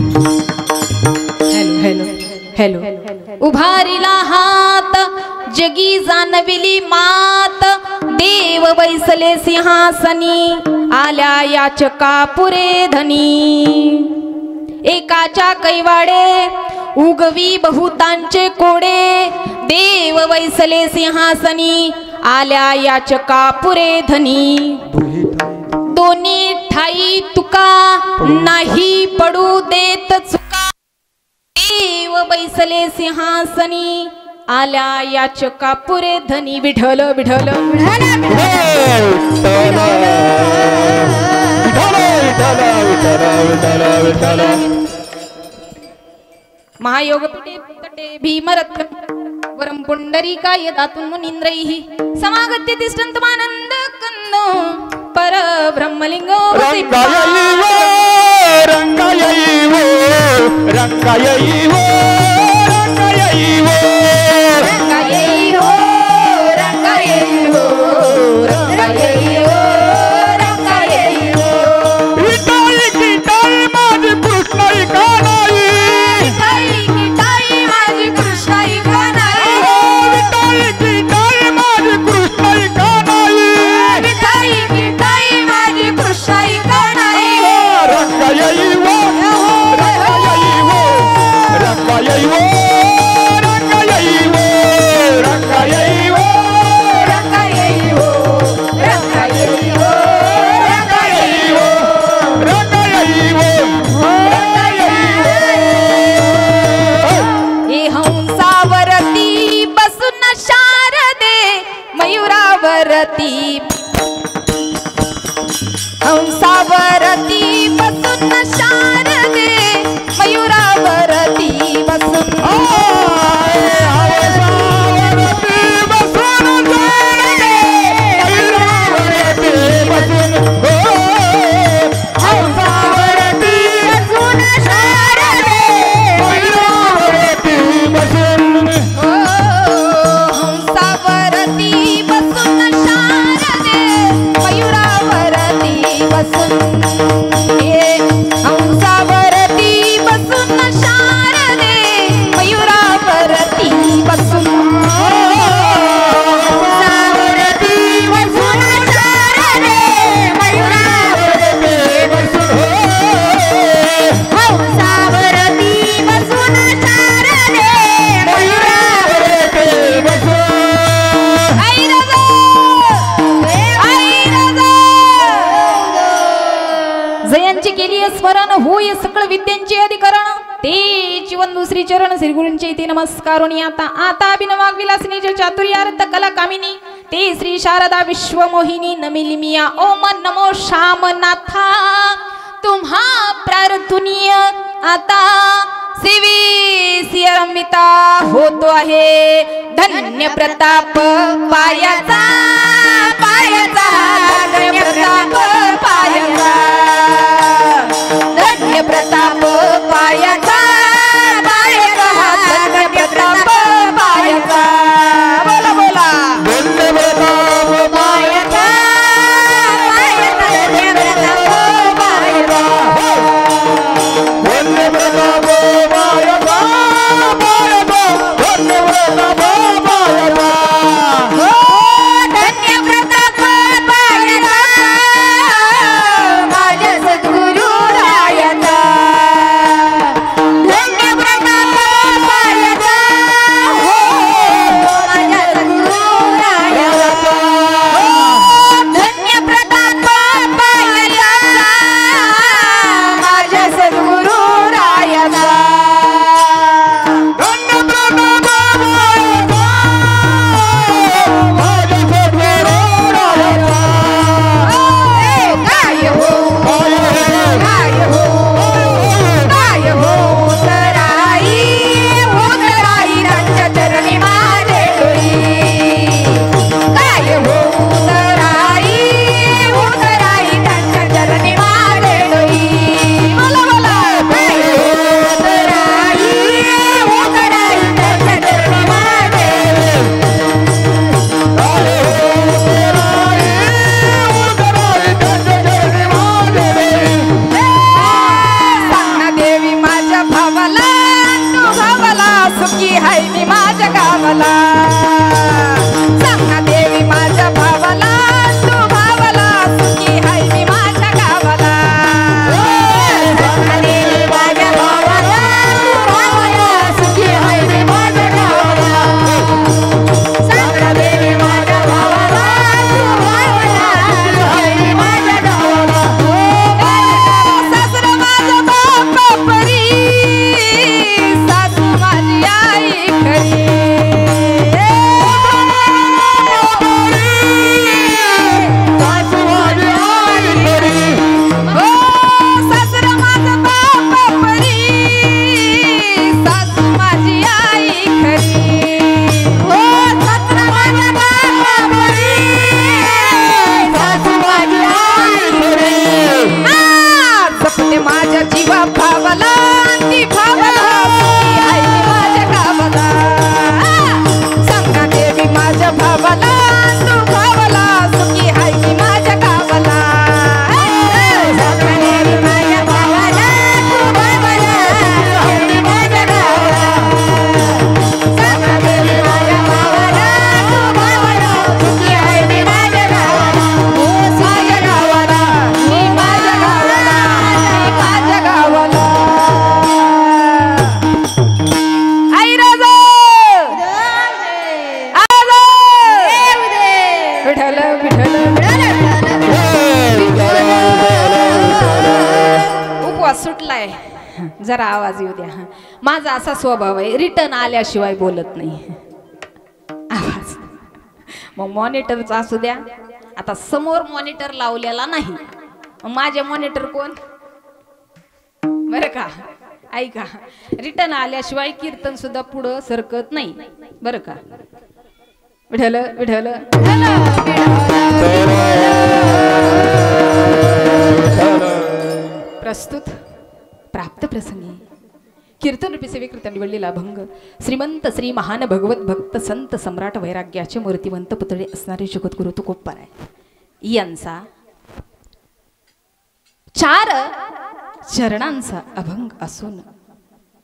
Hello hello hello उभारिला हात जगी जाणविली मात देव बैसले सिंहासनी आल्या याचका पुरे धनी एकाच्या कैवाडे उगवी बहुतांचे कोडे देव वैसले सिंहासनी आल्या याचका पुरे धनी दोन्ही ठाई तुका नाही पडू देत चुका देव बैसले सिंहासनी आल्या याचका पुरे धनी विठल विठल महायोग तटे भीमरत्न वरम पुंडरीकाय दातुन मुनींद्रैः समागत्य तिष्ठन्तमानन्द कन्नो पर ब्रह्मलिंगो रंगायैवो रंगायैवो रंगायैवो रंगायैवो रंगायैवो रंगायैवो रंगायैवो रंगायैवो विटाई की टाई माझी कृष्णाई कानाई विटाई की टाई माझी कृष्णाई कानाई विटाई की टाई माझी कृष्णाई कानाई विटाई की टाई माझी कृष्णाई कानाई रंगायैवो रंगायैवो रंगायैवो रंगायैवो रंगायैवो रंगायैवो रंगायैवो रंगायैवो रंगायैवो हे हंसावरती बसून शारदे मयूरावरती हंसावरती बसून शारदे मयूरावरती बसून हंसावरती बसून शारदे मयूरावरती बसून हंसावरती बसून शारदे मयूरावरती बसून हंसावरती बसून शारदे मयूरावरती बसून हंसावरती बसून शारदे मयूरावरती बसून जयांची केली स्मरण होय सकळ विद्यांचे अधिकरण ते जीवन दुसरी चरण श्री गुरूंचे इथे नमस्कारोनी आता अभिनवाग विलासिनीचे चातुर्यार्थ कला कामिनी ते श्री शारदा विश्वमोहिनी नमिलिमिया ओम नमो श्यामनाथा तुम्हा प्रार्थनीय आता सेवी सियरमिता होतो आहे धन्य प्रताप पायाचा पायाचा धन्य प्रताप पायाचा धन्य प्रताप पायाचा पायाचा धन्य प्रताप पायाचा बोला बोला धन्य प्रताप पायाचा पायाचा धन्य प्रताप पायाचा धन्य प्रताप पायाचा पायाचा धन्य प्रताप पायाचा धन्य प्रताप पायाचा हाय मी माझ्या गावाला सांगा देवी माझ्या भावाला तू भावाला सुखी हाय मी माझ्या गावाला सांगा देवी माझ्या भावाला तू भावाला सुखी हाय मी माझ्या गावाला सांगा देवी माझ्या भावाला तू भावाला सुखी हाय मी माझ्या गावाला सासरा माझा बाप परी सासू माझी आई खरी हो सासरा माझा बाप परी सासू माझी आई खरी हो सासरा माझा बाप परी सासू माझी आई खरी जपते माझ्या जीवा भावाला ती भावाला सुखी हाय मी माझ्या गावाला सांगा देवी माझ्या भावाला तू भावाला सुखी हाय मी माझ्या गावाला सांगा देवी माझ्या भावाला तू भावाला सुखी हाय मी माझ्या गावाला सांगा देवी माझ्या भावाला तू भावाला सुखी हाय मी माझ्या गावाला हो माझ्या गावाला मी माझ्या गावाला माझ्या गावाला आई राजा आजा विठ्ठल विठ्ठल उपवास सुटलाय जरा आवाज येऊ द्या माझा असा स्वभाव आहे रिटर्न आल्याशिवाय बोलत नाही आवाज मग मॉनिटरचा असू द्या आता समोर मॉनिटर लावलेला नाही मग माझे मॉनिटर कोण बरं का ऐका रिटर्न आल्याशिवाय कीर्तन सुद्धा पुढं सरकत नाही बरं का विठ्ठल विठ्ठल प्रस्तुत प्राप्त प्रसंगी कीर्तन रूपी सेवे कीर्तन निवडलेला भंग श्रीमंत श्री महान भगवत भक्त संत सम्राट वैराग्याचे मूर्तिवंत पुतळे असणारे जगद्गुरु तुकोबाराय यांचा 4 चरणांचा अभंग असून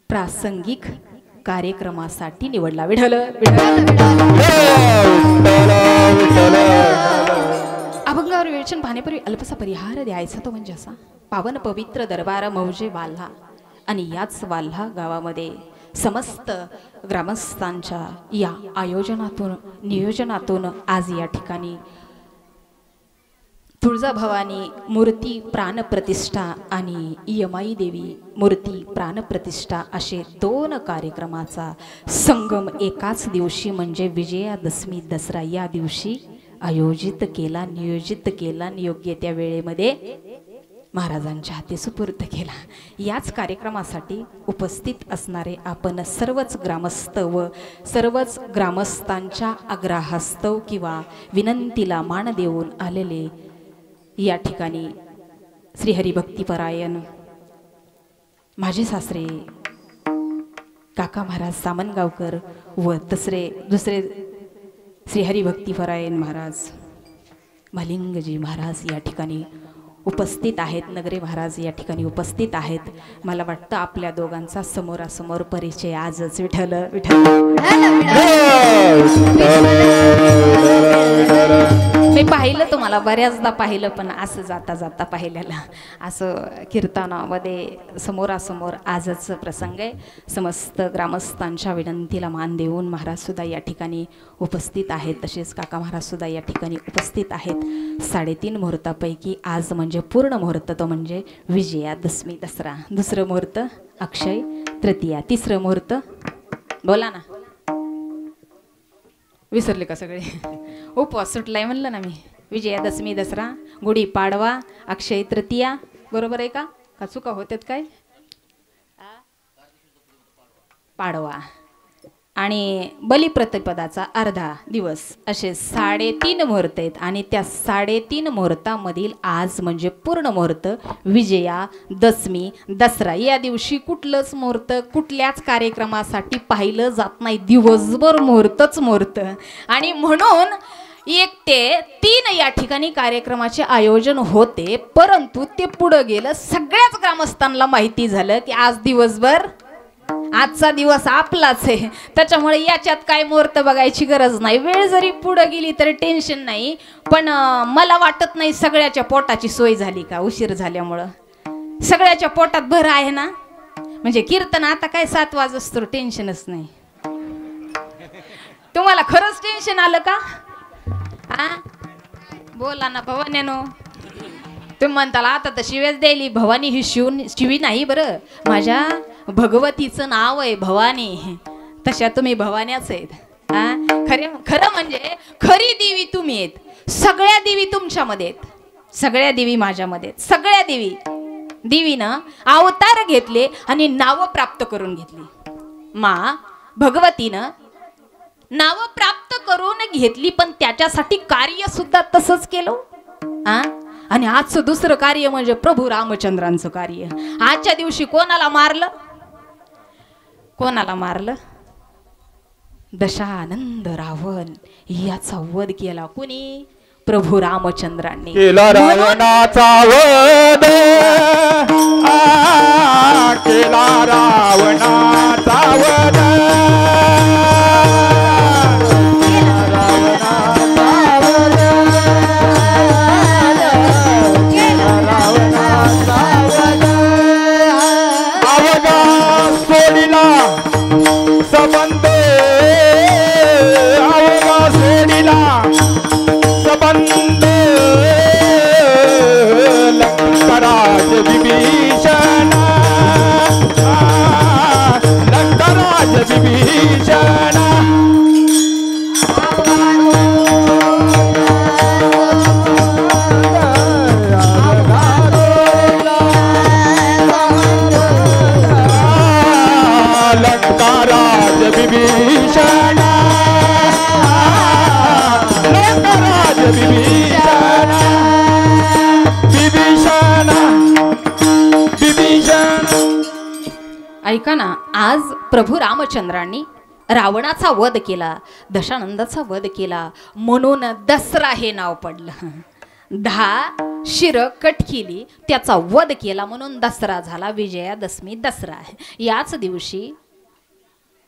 प्रासंगिक कार्यक्रमासाठी निवडला विठ्ठल अभंगावर विवेचन पाहण्यापूर्वी अल्पसा परिहार द्यायचा तो म्हणजे असा पावन पवित्र दरबार मौजे वाल्हा आणि याच वाल्हा गावामध्ये समस्त ग्रामस्थांच्या या आयोजनातून नियोजनातून आज या ठिकाणी तुळजाभवानी मूर्ती प्राणप्रतिष्ठा आणि यमाई देवी मूर्ती प्राणप्रतिष्ठा असे 2 कार्यक्रमाचा संगम एकाच दिवशी म्हणजे विजयादशमी दसरा या दिवशी आयोजित केला नियोजित केला योग्य त्या वेळेमध्ये महाराजांच्या हाती सुपूर्द केला याच कार्यक्रमासाठी उपस्थित असणारे आपण सर्वच ग्रामस्थ व सर्वच ग्रामस्थांच्या आग्रहास्तव किंवा विनंतीला मान देऊन आलेले या ठिकाणी श्री हरिभक्तीपरायण माझे सासरे काका महाराज सामनगावकर व दुसरे श्री हरिभक्तीपरायण महाराज मलिंगजी महाराज या ठिकाणी उपस्थित आहेत नगरे महाराज या ठिकाणी उपस्थित आहेत मला वाटतं आपल्या दोघांचा समोरासमोर परिचय आजच विठ्ठल मी पाहिलं तुम्हाला बऱ्याचदा पाहिलं पण असं जाता जाता पाहिलेलं असं कीर्तनामध्ये समोरासमोर आजच प्रसंग आहे समस्त ग्रामस्थांच्या विनंतीला मान देऊन महाराज सुद्धा या ठिकाणी उपस्थित आहेत तसेच काका महाराज सुद्धा या ठिकाणी उपस्थित आहेत 3.5 मुहूर्तापैकी आज म्हणजे पूर्ण मुहूर्त तो म्हणजे विजयादशमी दसरा दुसरं मुहूर्त अक्षय तृतीया तिसरं मुहूर्त बोला ना विसरले का सगळे उपवास सुटलाय म्हणलं ना मी विजयादशमी दसरा गुढीपाडवा अक्षय तृतीया बरोबर आहे का चुका होत्यात काय पाडवा आणि बलिप्रतिपदाचा अर्धा दिवस असे 3.5 मुहूर्त आहेत आणि त्या 3.5 मुहूर्तामधील आज म्हणजे पूर्ण मुहूर्त विजया दशमी दसरा या दिवशी कुठलंच मुहूर्त कुठल्याच कार्यक्रमासाठी पाहिलं जात नाही दिवसभर मुहूर्तच मुहूर्त आणि म्हणून 1 ते 3 या ठिकाणी कार्यक्रमाचे आयोजन होते परंतु ते पुढे गेलं सगळ्याच ग्रामस्थांना माहिती झालं की आज दिवसभर आजचा दिवस आपलाच आहे, त्याच्यामुळे याच्यात काय मुहूर्त बघायची गरज नाही. वेळ जरी पुढे गेली तरी टेन्शन नाही. पण मला वाटत नाही सगळ्याच्या पोटाची सोय झाली का उशीर झाल्यामुळं. सगळ्याच्या पोटात भर आहे ना. म्हणजे कीर्तन आता काय 7 वाजता टेन्शनच नाही. तुम्हाला खरंच टेन्शन आलं का? बोला ना भवानीनो. तुम्ही म्हणताल आता तर शिवेच द्यायली. भवानी ही शिवी नाही बरं, माझ्या भगवतीचं नाव आहे भवानी. तशा तुम्ही भवान्याच आहेत. खरं म्हणजे खरी देवी तुम्ही आहेत. सगळ्या देवी तुमच्यामध्ये आहेत, सगळ्या देवी माझ्यामध्ये आहेत. सगळ्या देवीनं अवतार घेतले आणि नाव प्राप्त करून घेतली. भगवतीनं नाव प्राप्त करून घेतली, पण त्याच्यासाठी कार्य सुद्धा तसंच केलं. आणि आजचं दुसरं कार्य म्हणजे प्रभू रामचंद्रांचं कार्य. आजच्या दिवशी कोणाला मारलं? कोणाला मारलं? दशानंद रावण याचा वध केला. कोणी? प्रभू रामचंद्रांनी केला रावणाचा वध. केला रावणाचा वध. संबंध अवघा सोडिला संबंध लंकराज विभीषण. लंकराज विभीषण. विभीषण. लंकराज विभीषण. विभीषण. विभीषण. ऐका ना, आज प्रभू रामचंद्रांनी रावणाचा वध केला, दशानंदाचा वध केला, म्हणून दसरा हे नाव पडलं. 10 शिर कट केली, त्याचा वध केला म्हणून दसरा झाला. विजयादशमी दसरा आहे. याच दिवशी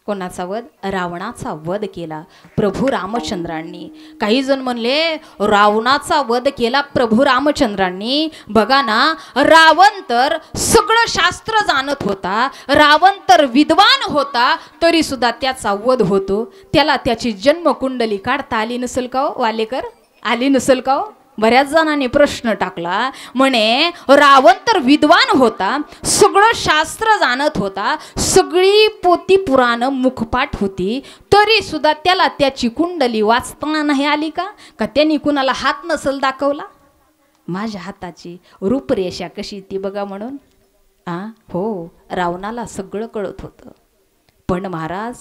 कोणाचा वध? रावणाचा वध केला प्रभू रामचंद्रांनी. काही जण म्हणले रावणाचा वध केला प्रभू रामचंद्रांनी. बघा ना, रावण तर सगळं शास्त्र जाणत होता, रावण तर विद्वान होता, तरी सुद्धा त्याचा वध होतो. त्याला त्याची जन्मकुंडली काढता आली नसेल का हो वालेकर? आली नसेल का हो? बऱ्याच जणांनी प्रश्न टाकला. म्हणे रावण तर विद्वान होता, सगळं शास्त्र जाणत होता, सगळी पोती पुराण मुखपाठ होती, तरी सुद्धा त्याला त्याची कुंडली वाचताना नाही आली का? का त्यांनी कुणाला हात नसल दाखवला? माझ्या हाताची रूपरेषा कशी ती बघा म्हणून. हो, रावणाला सगळं कळत होतं. पण महाराज,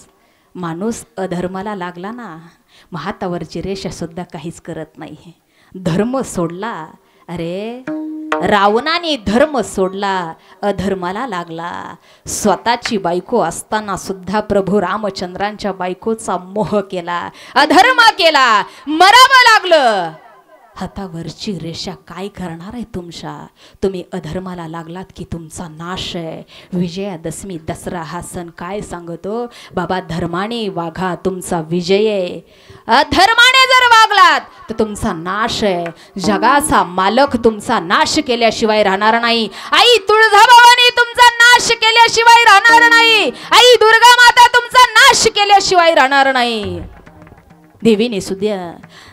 माणूस अधर्माला लागला ना, हातावरची रेषा सुद्धा काहीच करत नाही. धर्म सोडला. अरे रावणाने धर्म सोडला, अधर्माला लागला. स्वतःची बायको असताना सुद्धा प्रभू रामचंद्रांच्या बायकोचा मोह केला, अधर्म केला, मरावं लागलं. हातावरची रेषा काय करणार आहे तुमच्या? तुम्ही अधर्माला लागलात की तुमचा नाश आहे. विजयादशमी दसरा हा सण काय सांगतो? बाबा, धर्माने वागा, तुमचा विजय आहे. अधर्माने जर वागलात तर तुमचा नाश आहे. जगाचा मालक तुमचा नाश केल्याशिवाय राहणार नाही. आई तुळजाभवानी तुमचा नाश केल्याशिवाय राहणार नाही. आई दुर्गा माता तुमचा नाश केल्याशिवाय राहणार नाही. देवीने सुद्धा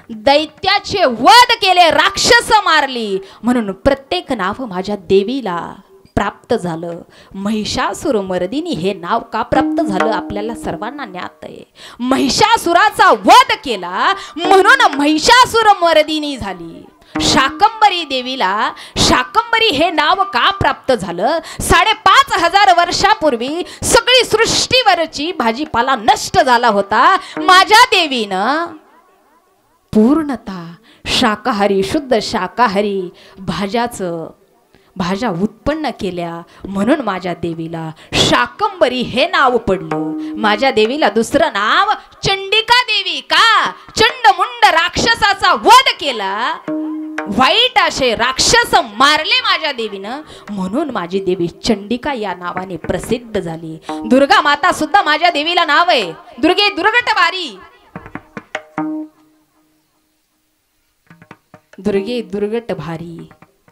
दैत्याचे वध केले, राक्षस मारली, म्हणून प्रत्येक नाव माझ्या देवीला प्राप्त झालं. महिषासुर मर्दिनी हे नाव का प्राप्त झालं आपल्याला सर्वांना ज्ञात आहे. महिषासुराचा वध केला म्हणून महिषासुर मर्दिनी झाली. शाकंभरी देवीला शाकंभरी हे नाव का प्राप्त झालं? 5,500 वर्षापूर्वी सगळी सृष्टीवरची भाजीपाला नष्ट झाला होता. माझ्या देवीनं पूर्णता शाकाहारी, शुद्ध शाकाहारी भाज्या उत्पन्न केल्या, म्हणून माझ्या देवीला शाकंभरी हे नाव पडलं. माझ्या देवीला दुसरं नाव चंडिका देवी का? चंडमुंड राक्षसाचा वध केला वाईट असे राक्षस मारले माझ्या देवीनं, म्हणून माझी देवी चंडिका या नावाने प्रसिद्ध झाली. दुर्गा माता सुद्धा माझ्या देवीला नाव आहे. दुर्गे दुर्गटभारी, दुर्गे दुर्गट भारी,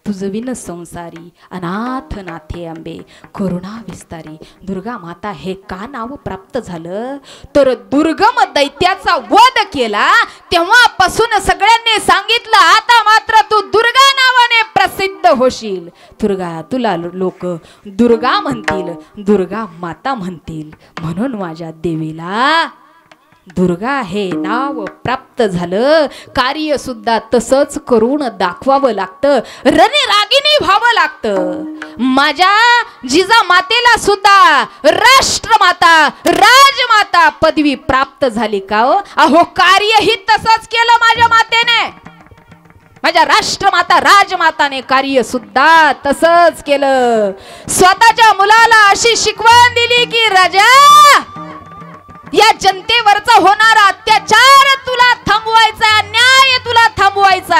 तुझविन संसारी, अनाथ नाथे अंबे, करुणा विस्तारी. दुर्गा माता हे का नाव प्राप्त झालं तर दुर्गम दैत्याचा वध केला तेव्हापासून सगळ्यांनी सांगितलं आता मात्र तू दुर्गा नावाने प्रसिद्ध होशील. दुर्गा तुला लोक दुर्गा म्हणतील, दुर्गा माता म्हणतील, म्हणून माझ्या देवीला दुर्गा हे नाव प्राप्त झालं. कार्य सुद्धा तसंच करून दाखवावं लागतं, रणरागिणी व्हावं लागतं. माझ्या जिजा मातेला सुद्धा राष्ट्रमाता राजमाता पदवी प्राप्त झाली का हो? अहो कार्यही तसंच केलं माझ्या मातेने, माझ्या राष्ट्रमाता राजमाताने कार्य सुद्धा तसंच केलं. स्वतःच्या मुलाला अशी शिकवण दिली की राजा, या जनतेवरचा होणारा अत्याचार तुला थांबवायचा, अन्याय तुला थांबवायचा,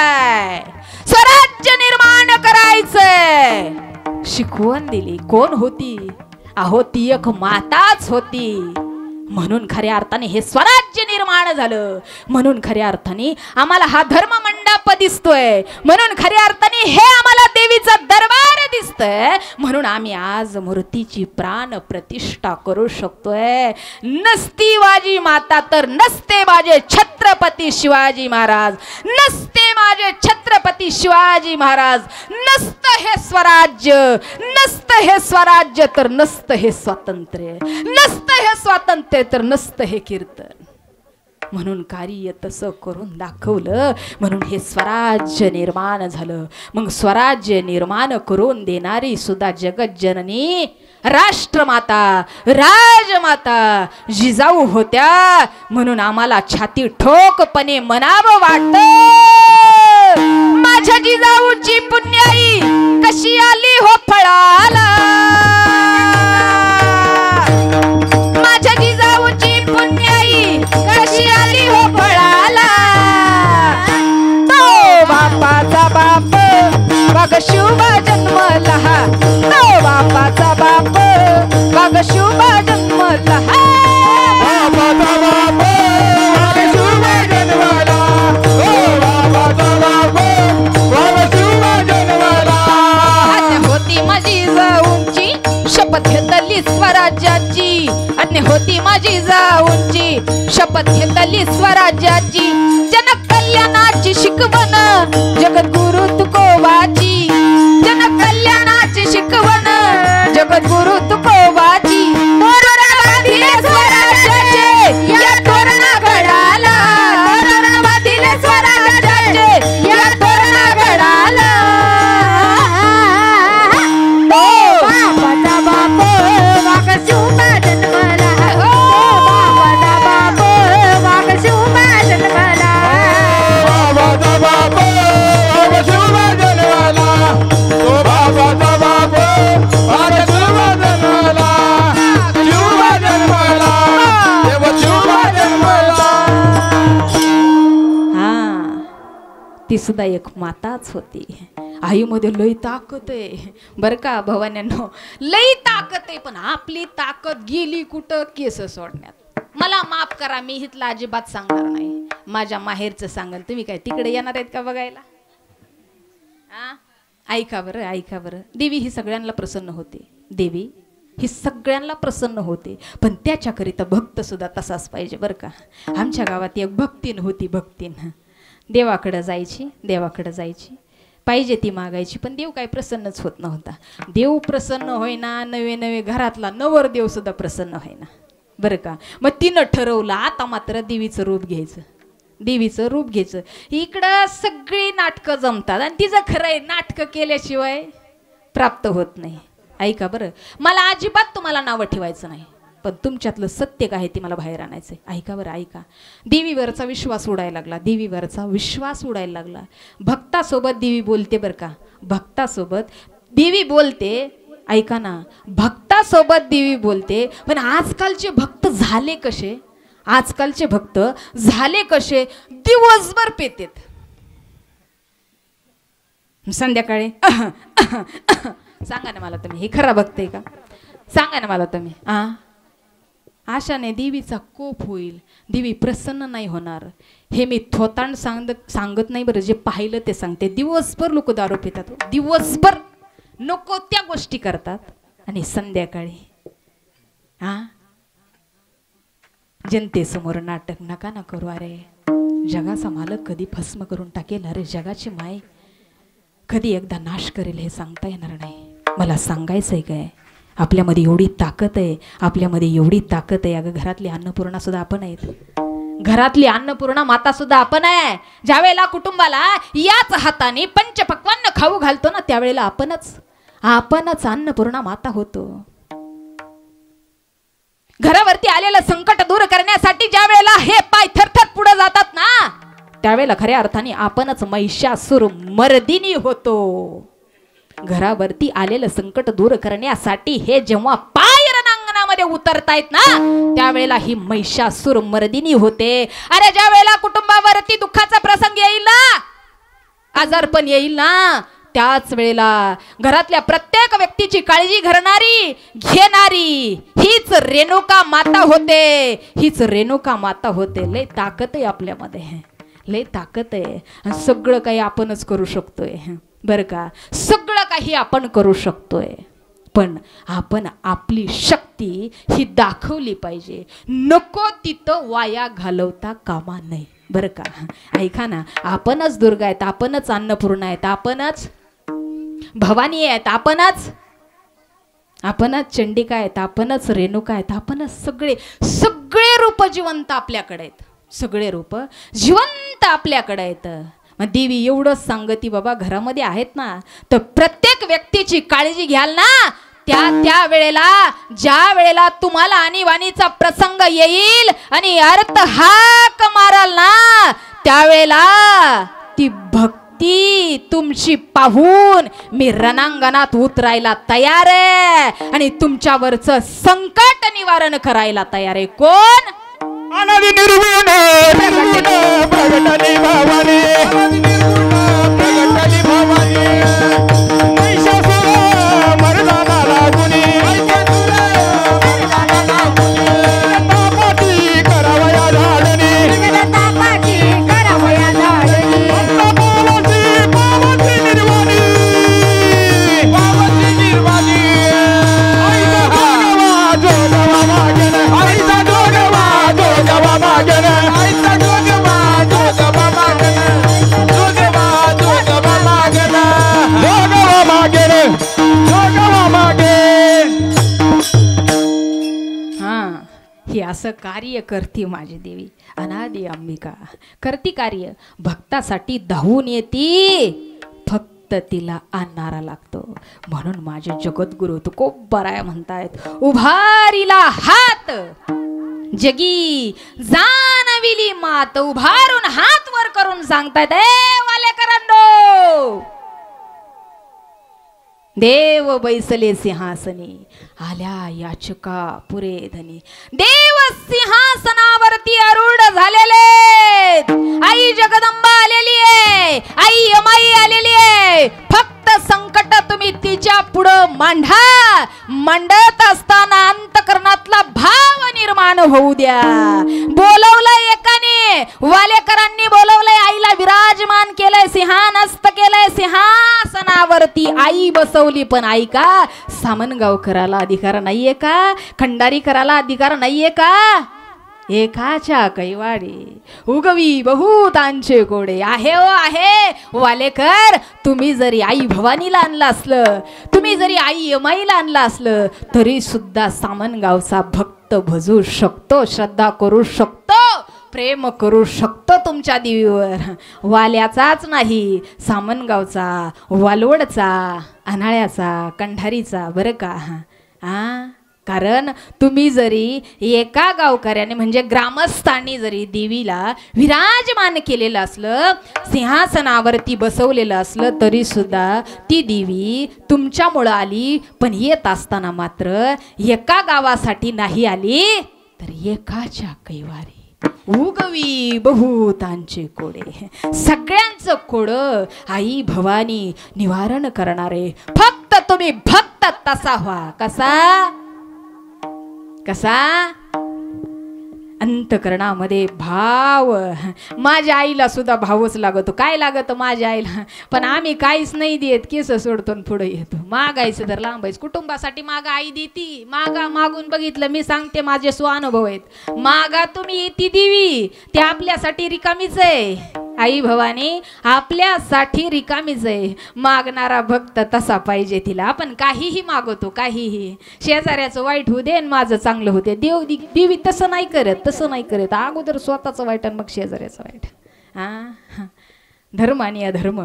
स्वराज्य निर्माण करायचंय. शिकवण दिली. कोण होती? अहो ती एक माताच होती. म्हणून खऱ्या अर्थाने हे स्वराज्य निर्माण झालं. म्हणून खऱ्या अर्थाने आम्हाला हा धर्म मंडप दिसतोय. म्हणून खऱ्या अर्थाने हे आम्हाला देवीचा दरबार दिसतोय. म्हणून आम्ही आज मूर्तीची प्राण प्रतिष्ठा करू शकतोय. नसती माझी माता तर नसते माझे छत्रपती शिवाजी महाराज, नसते माझे छत्रपती शिवाजी महाराज, नसतं हे स्वराज्य, नसतं हे स्वराज्य तर नसतं हे स्वातंत्र्य, नसतं हे स्वातंत्र्य तर नसतं हे कीर्तन. म्हणून कार्य तसं करून दाखवलं, म्हणून हे स्वराज्य निर्माण झालं. मग स्वराज्य निर्माण करून देणारी सुद्धा जगज्जननी राष्ट्रमाता राजमाता जिजाऊ होत्या. म्हणून आम्हाला छाती ठोकपणे म्हणावं वाटतं, माझ्या जिजाऊची पुण्याई कशी आली हो फळाला, माझ्या जिजाऊची पुण्याई कशी आली हो फळाला. तो बापाचा बाप बघ शुभ जन्मला, तो बापाचा बाप बघ शुभ जन्मला, बाबाचा बाप बघ शुभ जन्मला, ओ बाबाचा बाप बघ शुभ जन्मला. होती माझी जाऊंची शपथ घेतली स्वराज्याची, आणि होती माझी जाऊंची शपथ घेतली स्वराज्याची. जनक कल्याणाची शिकवण जगद्गुरु तुकोबाची, जनक कल्याणाची शिकवण जगद्गुरु तुकोबाची. तोरण बांधिले स्वराज्याचे या तोरणा घडाला, तोरण बांधिले स्वराज्याचे या तोरणा घडाला. बापाचा बाप वाघ शुभ जन्मला, बापाचा बाप वाघ शुभ जन्मला, बाबाचा बाप बघ शुभ जन्मला, ओ बाबाचा बाप बघ शुभ जन्मला, शुभ जन्मला, देव शुभ जन्मला. हा ती सुद्धा एक माताच होती. आईमध्ये लई ताकद आहे बरं का भवान्यांनो, लई ताकद आहे. पण आपली ताकद गेली कुठं? केस सोडण्यात. मला माफ करा, मी हितला अजिबात सांगणार नाही, माझ्या माहेरचं सांगल. तुम्ही काय तिकडे येणार आहेत का बघायला? ऐका बरं, ऐका बरं. देवी ही सगळ्यांना प्रसन्न होते, देवी ही सगळ्यांना प्रसन्न होते, पण त्याच्याकरिता भक्त सुद्धा तसाच पाहिजे बरं का. आमच्या गावात एक भक्तीन होती, भक्तीन देवाकडं जायची, देवाकडं जायची, पाहिजे ती मागायची, पण देव काय प्रसन्नच होत नव्हता. देव प्रसन्न होईना, नवे नवे घरातला नवर देव सुद्धा प्रसन्न होईना बरं का. मग तिनं ठरवलं आता मात्र देवीचं रूप घ्यायचं, देवीचं रूप घ्यायचं. इकडं सगळी नाटकं जमतात आणि तिचं खरं आहे नाटकं केल्याशिवाय प्राप्त होत नाही. ऐका बरं, मला अजिबात तुम्हाला नावं ठेवायचं नाही, पण तुमच्यातलं सत्य काय ते मला बाहेर आणायचंय. ऐका बरं, ऐका. देवीवरचा विश्वास उडायला लागला, देवीवरचा विश्वास उडायला लागला. भक्तासोबत देवी बोलते बरं का, भक्तासोबत देवी बोलते. ऐका ना, भक्तासोबत देवी बोलते. पण आजकालचे भक्त झाले कसे? आजकालचे भक्त झाले कसे? दिवसभर पेतेत, संध्याकाळी सांगा ना मला तुम्ही, हे खरं बघते का? सांगा ना मला तुम्ही. आशाने देवीचा कोप होईल, देवी प्रसन्न नाही होणार. हे मी थोतांड सांगत नाही बरं, जे पाहिलं ते सांगते. दिवसभर लोक दारू पितात, दिवसभर नको त्या गोष्टी करतात, आणि संध्याकाळी जनतेसमोर नाटक नका ना करू. अरे जगाचा मालक कधी भस्म करून टाकेल, अरे जगाची माय कधी एकदा नाश करेल हे सांगता येणार नाही. मला सांगायचंय काय, आपल्यामध्ये एवढी ताकद आहे, आपल्यामध्ये एवढी ताकद आहे. अगं घरातली अन्नपूर्णा सुद्धा आपण आहेत, घरातली अन्नपूर्णा माता सुद्धा आपण आहे. ज्या वेळेला कुटुंबाला याच हाताने पंचपक्वान्न खाऊ घालतो ना, त्यावेळेला आपणच अन्नपूर्णा माता होतो. घरावरती आलेलं संकट दूर करण्यासाठी ज्या वेळेला हे पाय थरथर पुढे जातात ना, त्यावेळेला खऱ्या अर्थाने आपणच महिषासुर मर्दिनी होतो. घरावरती आलेलं संकट दूर करण्यासाठी हे जेव्हा पाय रणांगणामध्ये उतरतायत ना, त्यावेळेला ही महिषासुर मर्दिनी होते. अरे ज्या वेळेला कुटुंबावरती दुःखाचा प्रसंग येईल ना, आजारपण येईल ना, त्याच वेळेला घरातल्या प्रत्येक व्यक्तीची काळजी घेणारी हीच रेणुका माता होते, हीच रेणुका माता होते. लय ताकद आहे आपल्यामध्ये, लय ताकद आहे. सगळं काही आपणच करू शकतोय बरं का, सगळं काही आपण करू शकतोय. पण आपण आपली शक्ती ही दाखवली पाहिजे, नको तिथं वाया घालवता कामा नये बरं का. ऐका ना, आपणच दुर्गा आहेत, आपणच अन्नपूर्णा आहेत, आपणच भवानी आहेत, आपणच चंडिका आहेत, आपणच रेणुका आहेत, आपणच सगळे रूप जिवंत आपल्याकडे आहेत, सगळे रूप जिवंत आपल्याकडे आहेत. मग देवी एवढंच सांगती, बाबा घरामध्ये आहेत ना, तर प्रत्येक व्यक्तीची काळजी घ्याल ना, त्या वेळेला ज्या वेळेला तुम्हाला आणीबाणीचा प्रसंग येईल आणि अर्थ हाक माराल ना, त्यावेळेला ती भक्ती तुमची पाहून मी रणांगणात उतरायला तयार आहे आणि तुमच्यावरचं संकट निवारण करायला तयार आहे. कोण? अनादि निर्गुण प्रगटली भवानी, प्रगटली भवानी, महिषासुर मर्दाना लागुनी, तापाची करावया झाडणी, पावती निर्वाणी, जोगवा मागेन, आईचा जोगवा मागेन, आईचा जोगवा मागेन, जोगवा मागेन, जोगवा मागेन. हे असं कार्य करते माझी देवी अनादी अंबिका, करती कार्य. भक्तासाठी धावून येती, फक्त तिला आणणारा लागतो. म्हणून माझे जगद्गुरु तुकोबाराया म्हणतायत, उभारिला हात जगी जाणविली मात. उभारून हात वर करून सांगतायत, ए वालेकरांनो, देव बैसले सिंहासनी, आल्या याचका पुरे धनी. देव सिंहासनावरती आरूढ झालेले, आई जगदंबा आलेली आहे, आई यमाई आलेली आहे. फक्त संकट तुम्ही तिच्या पुढं मांडा. मांडत असताना अंतकरणातला भाव निर्माण होऊ द्या. बोलवलंय एकाने, वालेकरांनी बोलवलंय, आईला विराजमान केलंय, सिंहासनस्थ केलंय, सिंहासनावरती आई बसवली. पण आई का सामनगाव करायला अधिकार नाहीये का? खंडारी करायला अधिकार नाहीये का? एकाच्या कैवाडे उगवी बहुतांचे कोडे. आहे ओ आहे वालेकर, तुम्ही जरी आई भवानीला आणलं असलं, तुम्ही जरी आई यमाईला आणलं असलं, तरी सुद्धा सामनगावचा भक्त भजू शकतो, श्रद्धा करू शकतो, प्रेम करू शकतो तुमच्या देवीवर. वाल्याचाच नाही, सामनगावचा, वालवडचा, अन्हाळ्याचा, कंढारीचा बरं का. कारण तुम्ही जरी एका गावकऱ्याने म्हणजे ग्रामस्थांनी जरी देवीला विराजमान केलेलं असलं, सिंहासनावरती बसवलेलं असलं, तरी सुद्धा ती देवी तुमच्यामुळं आली. पण येत असताना मात्र एका गावासाठी नाही आली, तर एकाच्या कैवारी उगवी बहुतांचे कोडे. सगळ्यांचं कोड आई भवानी निवारण करणारे. फक्त तुम्ही भक्त तसा व्हा. कसा कसा अंतकरणामध्ये भाव. माझ्या आईला सुद्धा भावच लागतो. काय लागत माझ्या आईला, पण आम्ही काहीच नाही देत. केस सोडतो पुढे येतो. मागायचं तर लांबायचं. कुटुंबासाठी मागा आई देती. मागा, मागून बघितलं मी सांगते, माझे स्वानुभव आहेत. मागा तुम्ही ती देवी, ते आपल्यासाठी रिकामीच आहे. आई भवानी आपल्यासाठी रिकामीच आहे. मागणारा भक्त तसा पाहिजे तिला. आपण काहीही मागवतो, काहीही. शेजाऱ्याचं वाईट होऊ दे, माझं चांगलं होते. देवी तसं नाही करत, तसं नाही करत. अगोदर स्वतःचं वाईट आणि मग शेजाऱ्याचं वाईट. हा, धर्म आणि अधर्म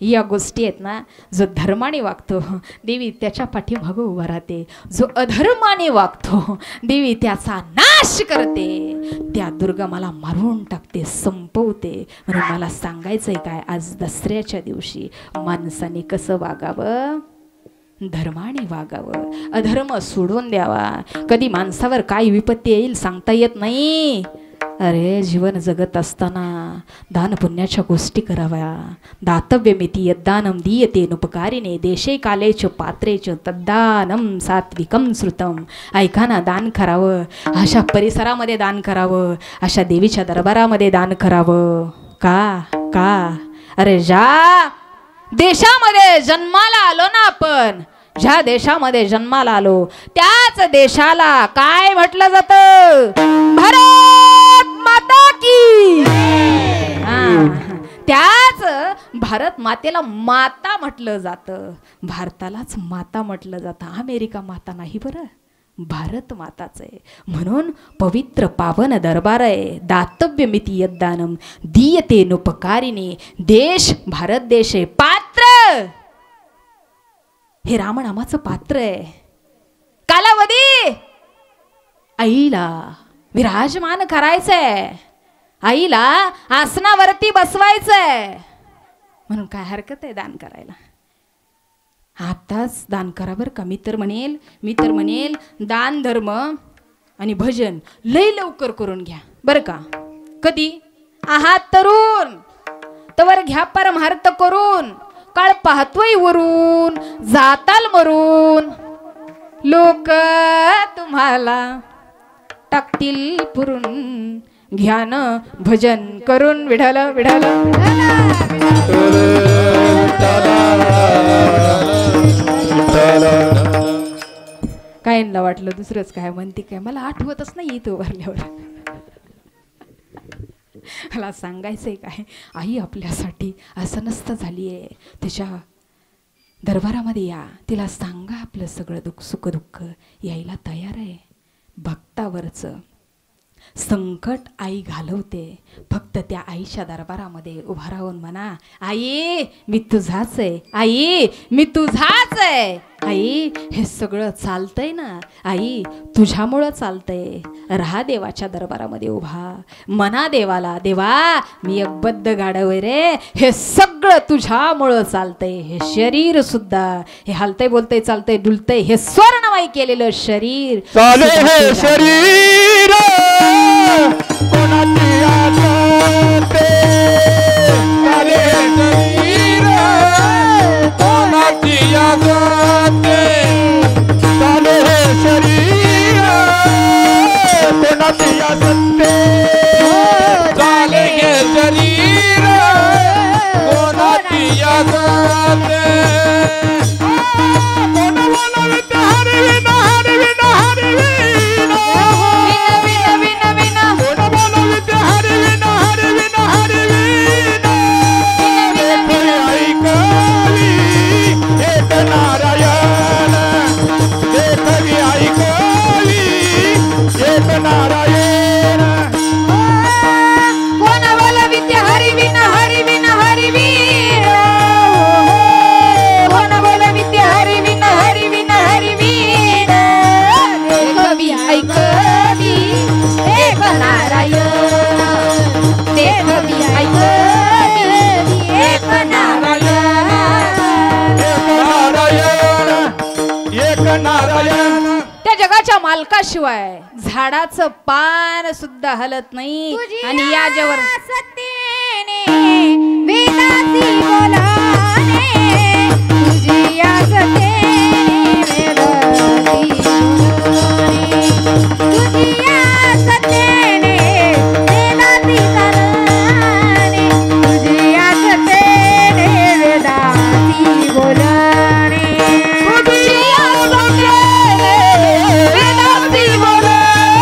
या गोष्टी आहेत ना. जो धर्माने वागतो देवी त्याच्या पाठीमागं उभा राहते. जो अधर्माने वागतो देवी त्याचा नाश करते. त्या दुर्गा मला मारून टाकते, संपवते. म्हणून मला सांगायचंय काय, आज दसऱ्याच्या दिवशी माणसाने कसं वागावं, धर्माने वागावं, अधर्म सोडून द्यावा. कधी माणसावर काय विपत्ती येईल सांगता येत नाही. अरे जीवन जगत असताना दान पुण्याच्या गोष्टी कराव्या. दातव्यमिती यद्दानम दीयते नुपकारिणे देशे कालेच पात्रेच तद्दानम सात्विकम श्रुतम. ऐका ना, दान करावं. अशा परिसरामध्ये दान करावं, अशा देवीच्या दरबारामध्ये दान करावं. का अरे ज्या देशामध्ये जन्माला आलो ना आपण, ज्या देशामध्ये जन्माला आलो त्याच देशाला काय म्हटलं जातं, भारत माता की. त्याच भारत मातेला माता म्हटलं जातं. भारतालाच माता म्हटलं जातं. अमेरिका माता नाही बरं, भारत माताच आहे. म्हणून पवित्र पावन दरबार आहे. दातव्यमिती यद्दानम दीयते नुपकारिणे. देश भारत देश आहे. पात्र हे रामनामाचं पात्र आहे. कालावधी आईला विराजमान करायचंय, आईला आसनावरती बसवायचंय. म्हणून काय हरकत आहे दान करायला. आताच दान करा बरं का. मी तर म्हणेल दान धर्म आणि भजन लय लवकर करून घ्या बरं का. कधी आहात तरुण तवर घ्या परमार्थ करून. काळ पाहतोय वरून जाताल मरून. लोक तुम्हाला टाकतील पुरून. घ्यान भजन करून विढल विढल. काहींना वाटलं दुसरंच काय म्हणते काय, मला आठवतच नाही इथं उभारल्यावर. मला सांगायचंय काय, आई आपल्यासाठी असं नसतं झाली आहे. तिच्या दरबारामध्ये या, तिला सांगा आपलं सगळं दुःख सुख दुःख. यायला तयार आहे. भक्तावरचं संकट आई घालवते. फक्त त्या आईच्या दरबारामध्ये उभा राहून म्हणा, आई मी तुझाच आहे, आई मी तुझाच आहे. आई हे सगळं चालतंय ना, आई तुझ्यामुळं चालतंय. राहा देवाच्या दरबारामध्ये उभा. म्हणा देवाला, देवा मी एक बद्ध गाढव आहे रे, हे सगळं तुझ्यामुळं चालतंय. हे शरीर सुद्धा हे हालतंय बोलतंय चालतंय डुलतंय, हे स्वर्णमय केलेलं शरीर चाले हे शरीर कोणाची आसते. चाले हे शरीर कोणाची आसते. चाले हे शरीर कोणाची आसते. चाले हे शरीर कोणाची आसते. जगाच्या मालकाशिवाय झाडाचं पान सुद्धा हलत नाही. आणि याच्यावर सत्तेने वेदासी बोलाने तुझी या सत्तेने वेदासी बोलाने तुझी या सत्तेने वेदासी बोलाने तुझी या सत्तेने वेदासी बोलाने तुझी या सत्तेने वेदासी बोलाने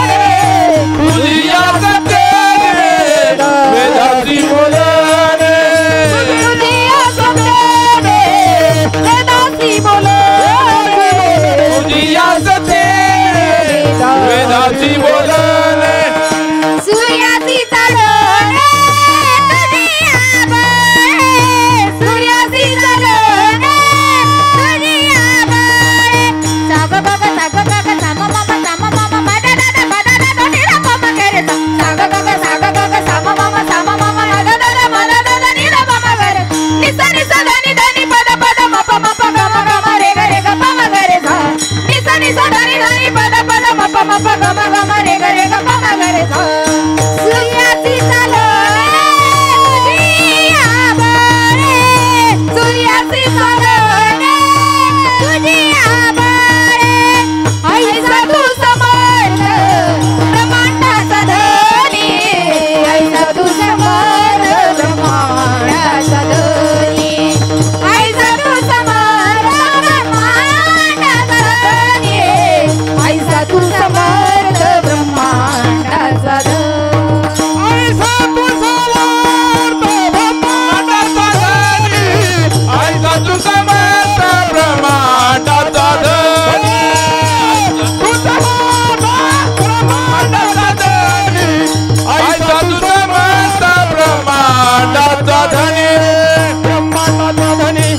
तुझी या सत्तेने वेदासी बोलाने तुझी या सत्तेने वेदासी बोलाने तुझी या सत्तेने वेदासी बोलाने सूर्याची चालणे तुझी आबाळे सूर्याची चालणे तुझी आबाळे साग गग साम मामा मदा दादा मदा दादा निरा मामा करे साग गग साम मामा मदा दादा निरा मामा करे निसा निसा धनी धनी पद पद मप मप गम गम रे ग पम करे सा निसा निसा धनी धनी पद पद मप मप गम गम रे ग पम करे सा सूर्याची चालणे तुझी आबाळे सूर्याची चालणे तुझी आबाळे ऐसा तू समर्थ ब्रह्मांडाचा धनी ऐसा तू समर्थ ब्रह्मांडाचा धनी ऐसा तू समर्थ ब्रह्मांडाचा धनी ऐसा तू समर्थ ब्रह्मांडाचा धनी ऐसा तू समर्थ ब्रह्मांडाचा धनी ऐसा तू समर्थ ब्रह्मांडाचा धनी तू समर्थ ब्रह्मांडाचा धनी ऐसा तू समर्थ ब्रह्मांडाचा धनी ब्रह्मांडाचा धनी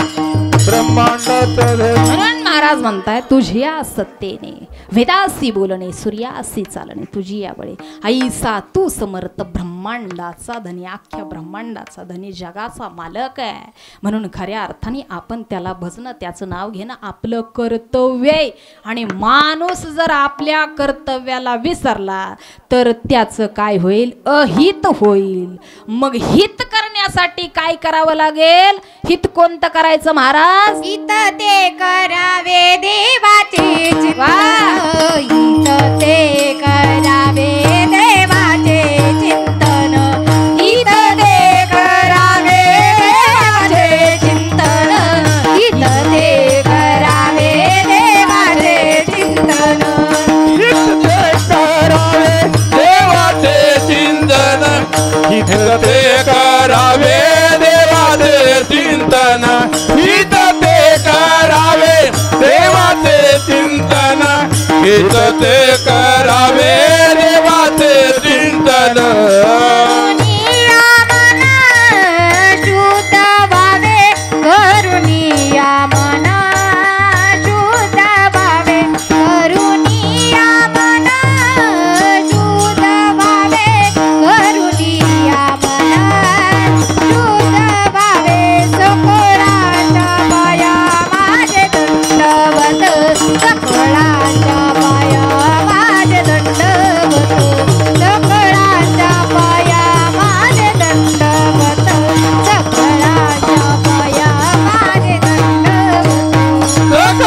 ब्रह्मांडाचा धनी. म्हणून महाराज म्हणताय तुझ्या सत्तेने वेदासी बोलणे सूर्यासी चालणे तुझी यावळे ऐसा तू समर्थ ब्रह्मांडाचा धनी अख्ख्या ब्रह्मांडाचा धनी जगाचा मालक आहे. म्हणून खऱ्या अर्थाने आपण त्याला भजणं त्याचं नाव घेणं आपलं कर्तव्य आहे. आणि माणूस जर आपल्या कर्तव्याला विसरला तर त्याचं काय होईल अहित होईल. मग हित करण्यासाठी काय करावं लागेल हित कोणतं करायचं महाराज इत ते करावे देवाचे इत ते करावे देवाचे चिंतन इत ते करावे देवाचे चिंतन इत ते करावे देवाचे चिंतन देवाचे चिंतन हित ते करावे देवाचे चिंतन हित ते करावे देवाचे चिंतन हित ते करावे देवाचे चिंतन करुणिया मना शुद्ध भावे करुणिया मना शुद्ध भावे करुणिया मना शुद्ध भावे करुणिया मना शुद्ध भावे सकळाच्या पाया माझे दंडवत सकळाच्या पाया माझे दंडवत सकळाच्या पाया माझे दंडवत सकळाच्या पाया माझे दंडवत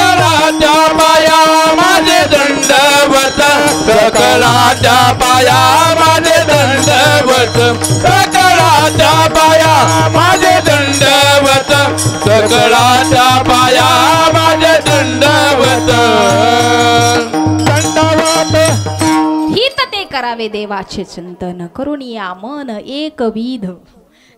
सकळाच्या पाया माझे दंडवत सकळाच्या पाया माझे दंडवत सकळाच्या पाया माझे दंडवत सकळाच्या पाया माझे दंडवत दंडवत हित ते करावे देवाचे चिंतन करून या मन एकविध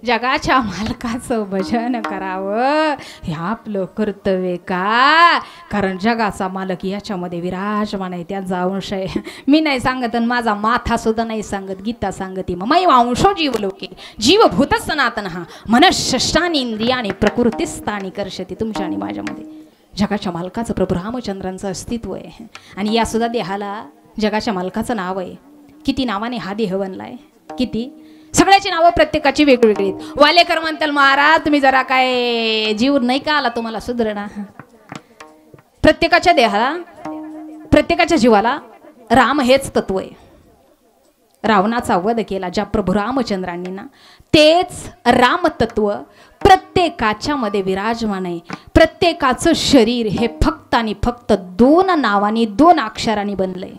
जगाच्या मालकाचं भजन करावं हे आपलं कर्तव्य का. कारण जगाचा मालक याच्यामध्ये विराजमान आहे त्याचा अंश आहे. मी नाही सांगत आणि माझा माथा सुद्धा नाही सांगत गीता सांगते मग मै अंशो जीवलोके जीवभूत सनातन हा मनःष्टानी इंद्रियाने प्रकृतीस्थानी कर्षते. तुमच्या आणि माझ्यामध्ये जगाच्या मालकाचं प्रभू रामचंद्रांचं अस्तित्व आहे. आणि या सुद्धा देहाला जगाच्या मालकाचं नाव आहे. किती नावाने हा देह बनलाय किती सगळ्याची नावं प्रत्येकाची वेगवेगळी आहेत. वालेकर म्हणतात महाराज तुम्ही जरा काय जीव नाही का आला तुम्हाला सुधरणा. प्रत्येकाच्या देहाला प्रत्येकाच्या जीवाला राम हेच तत्व आहे. रावणाचा वध केला ज्या प्रभू रामचंद्रांनी ना, तेच रामतत्व प्रत्येकाच्या मध्ये विराजमान आहे. प्रत्येकाचं शरीर हे फक्त आणि फक्त 2 नावांनी 2 अक्षरांनी बनलंय.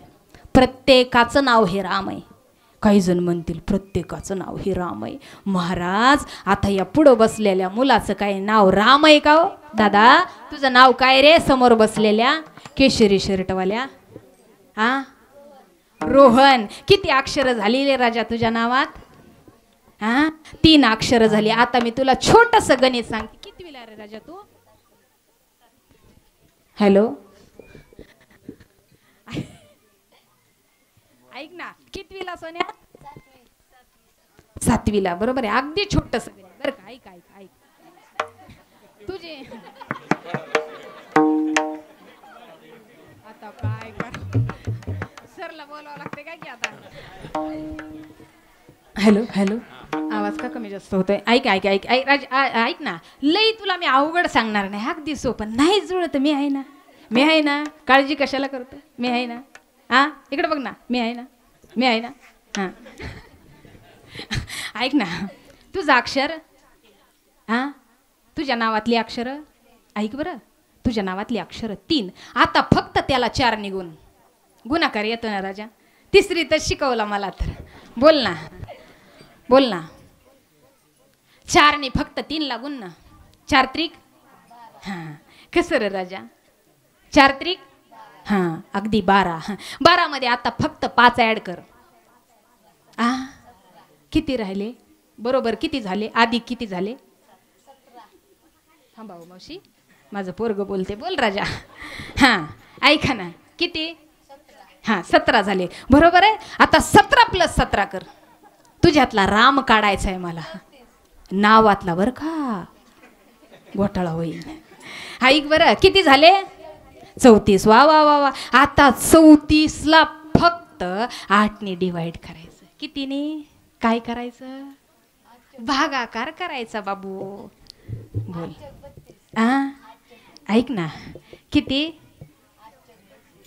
प्रत्येकाचं नाव हे राम आहे. काही जण म्हणतील प्रत्येकाचं नाव हे राम आहे. महाराज आता या पुढं बसलेल्या मुलाचं काय नाव राम आहे का हो? दादा तुझं नाव काय रे समोर बसलेल्या केशरी शर्टवाल्या? हा, रोहन. किती अक्षर झाली रे राजा तुझ्या नावात? हा, 3 अक्षर झाली. आता मी तुला छोटस गणित सांगते. कितवीला रे राजा तू? हॅलो, ऐक ना, कितवीला सोन्या? 7वीला. बरोबर आहे. अगदी छोटस गणित बरं का. ऐक ऐक ऐक तुझे आता काय कर, सरला बोलावं लागते काय की आता. हॅलो हॅलो, आवाज का कमी जास्त होतोय? ऐक ऐक ऐक ऐक राज, ऐक ना, लई तुला मी अवघड सांगणार नाही. अगदी सोपं. नाही जुळत मी आहे ना, मी आहे ना. काळजी कशाला करतो? मी आहे ना. हा, इकडे बघ ना, मी आहे ना, मी आहे ना. हा, ऐक ना, तुझं अक्षर, हा, तुझ्या नावातली अक्षर ऐक बरं. तुझ्या नावातली अक्षर 3. आता फक्त त्याला 4 निघून गुणाकार येतो ना राजा. 3री तर शिकवला मला तर. बोल ना, बोल ना. 4 फक्त 3 लागून ना. 4 त्रिक, हां कसं रे राजा? 4 त्रिक, हां अगदी 12. 12 मध्ये आता फक्त 5 ऍड कर. किती राहिले? बरोबर किती झाले? अधिक किती झाले? हा भाऊ मावशी, माझं पोरग बोलते. बोल राजा. हां ऐका ना, किती? 17 झाले. बरोबर आहे. आता 17 + 17 कर. तुझ्यातला राम काढायचा आहे मला, नावातला बरं का, घोटाळा होईल. ऐक बरं, किती झाले? 34. वा वा वा वा. आता 34ला फक्त 8ने डिवाइड करायचं. कितीने? काय करायचं? भागाकार करायचा बाबू. बोल. ऐक ना, किती?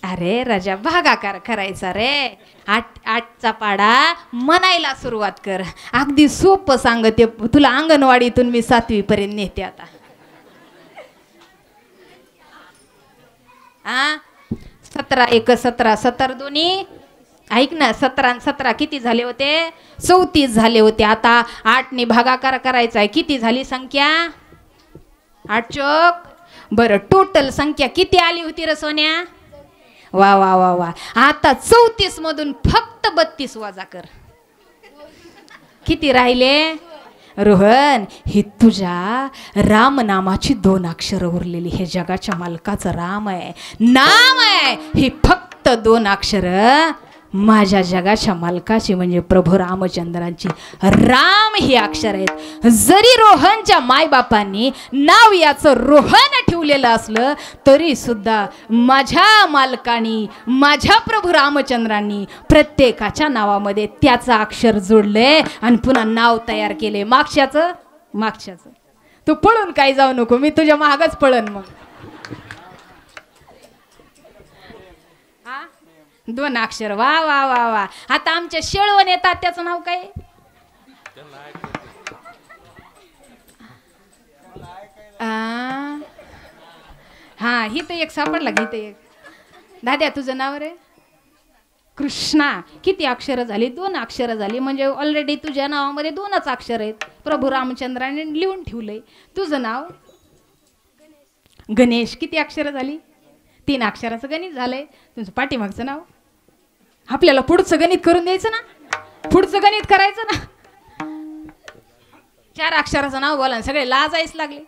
अरे राजा, भागाकार करायचा रे. 8चा पाडा म्हणायला सुरुवात कर. अगदी सोपं सांगते तुला. अंगणवाडीतून मी 7वी पर्यंत नेते आता. 17 × 1 = 17. 17 दोन्ही, ऐक ना, 17 आणि 17 किती झाले होते? 34 झाले होते. आता 8ने भागाकार करायचा आहे. किती झाली संख्या? 8 चोक. बरं, टोटल संख्या किती आली होती रे सोन्या? वा वा वा वा. आता 34 मधून फक्त 32 वजा कर. किती राहिले? रोहन, ही तुझ्या राम नामाची 2 अक्षर उरलेली. हे जगाच्या मालकाचं राम आहे, नाम आहे. ही फक्त 2 अक्षर माझ्या जगाच्या मालकाची म्हणजे प्रभू रामचंद्रांची राम ही अक्षर आहेत. जरी रोहनच्या मायबापांनी नाव याचं रोहन ठेवलेलं असलं तरी सुद्धा माझ्या मालकानी, माझ्या प्रभू रामचंद्रांनी प्रत्येकाच्या नावामध्ये त्याचं अक्षर जोडले आणि पुन्हा नाव तयार केले. मागच्याचं तू पळून काय जाऊ नको, मी तुझ्या मागच पळन. मग 2 अक्षर. वा वा वा वा. आता आमच्या शेळवण येतात, त्याचं नाव काय? हा, ही तर एक सापडला. गीत एक. दाद्या, तुझं नाव रे? कृष्णा. किती अक्षर झाली? 2 अक्षर झाली. म्हणजे ऑलरेडी तुझ्या नावामध्ये 2च अक्षर आहेत. प्रभू रामचंद्राने लिहून ठेवलंय. तुझं नाव गणेश. किती अक्षर झाली? 3 अक्षराचं गणित झालंय. तुझं पाठीमागचं नाव? आपल्याला पुढचं गणित करून द्यायचं ना, पुढचं गणित करायचं ना. 4 अक्षराचं नाव बोला, सगळे लाजायच लागले.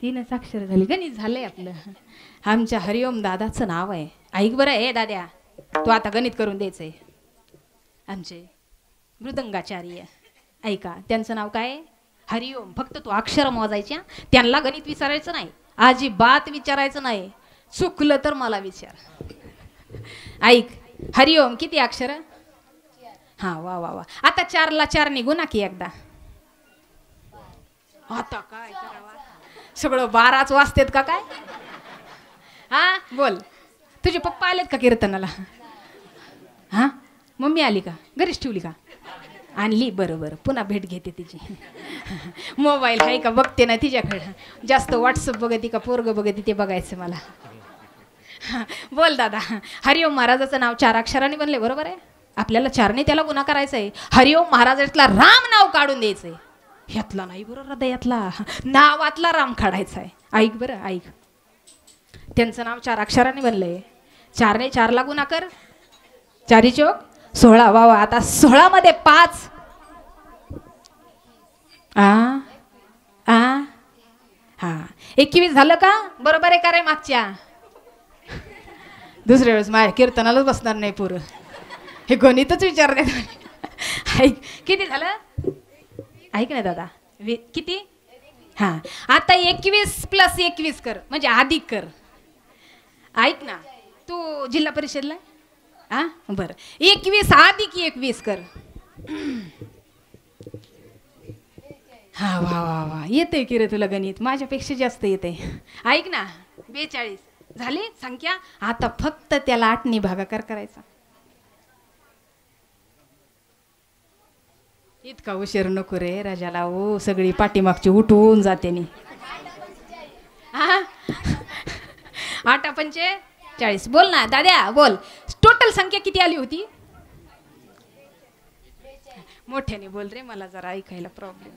3च अक्षर झाली. गणित झालंय आपलं. आमच्या हरिओम दादाचं नाव आहे. ऐक बरं. ए दाद्या, तू आता गणित करून द्यायचंय. आमचे मृदंगाचार्य, ऐका, त्यांचं नाव काय? हरिओम. फक्त तू अक्षर मोजायच्या, त्यांना गणित विचारायचं नाही, अजिबात विचारायचं नाही. चुकलं तर मला विचार. ऐक, हरिओम किती अक्षर? हा वा वा वा. आता 4ला 4 निघू ना की एकदा. आता काय करावा? सगळं 12च वाजतेत का काय? हा बोल, तुझे पप्पा आलेत का कीर्तनाला? हा मम्मी आली का? घरीच ठेवली का? आणली? बरं बरं, पुन्हा भेट घेते तिची. मोबाईल आहे का बघते ना तिच्याकडं. जास्त व्हॉट्सअप बघते का पोरग बघते ते बघायचं मला. बोल दादा. हरिओम महाराजाचं नाव 4 अक्षरांनी बनले, बरोबर आहे? आपल्याला 4ने त्याला गुन्हा करायचा आहे. हरिओम महाराजातला राम नाव काढून द्यायचंय. ह्यातला नाही बरोबर, हृदयातला नावातला राम काढायचा आहे. ऐक बरं ऐक, त्यांचं नाव 4 अक्षरांनी बनलंय. 4ने 4ला गुन्हा कर. 4 चोक 16. वा वा. आता 16 मध्ये 5. हा 21 झालं का? बरोबर आहे का रे? मागच्या दुसऱ्या वेळेस माझ्या कीर्तनालाच बसणार नाही पोरं. हे गणितच विचारले. ऐक किती झालं? ऐक ना दादा, किती? हा आता 21 + 21 कर, म्हणजे अधिक कर. ऐक ना, तू जिल्हा परिषदला हा बरं, 21 अधिक 21 कर. हा वा वा वा, येते की रे तुला गणित, माझ्यापेक्षा जास्त येते. ऐक ना, 42 झाली संख्या. आता फक्त त्याला 8ने भागाकार करायचा. इतका उशीर नको रे राजाला. ओ सगळी पाठीमागची उठून जाते नी. 8 पंचे 40. बोल ना दाद्या बोल, टोटल संख्या किती आली होती? मोठ्याने बोल रे, मला जरा ऐकायला प्रॉब्लेम.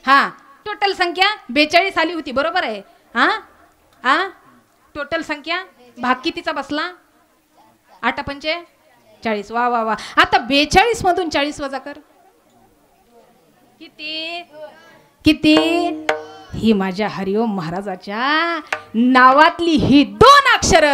हा टोटल संख्या 42 आली होती, बरोबर आहे? हा हा टोटल संख्या भाग कितीचा बसला? 8 पंचे 40. वा वा वा. आता 42 मधून 40 वजा कर. किती किती? ही माझ्या हरिओम महाराजाच्या नावातली ही 2 अक्षर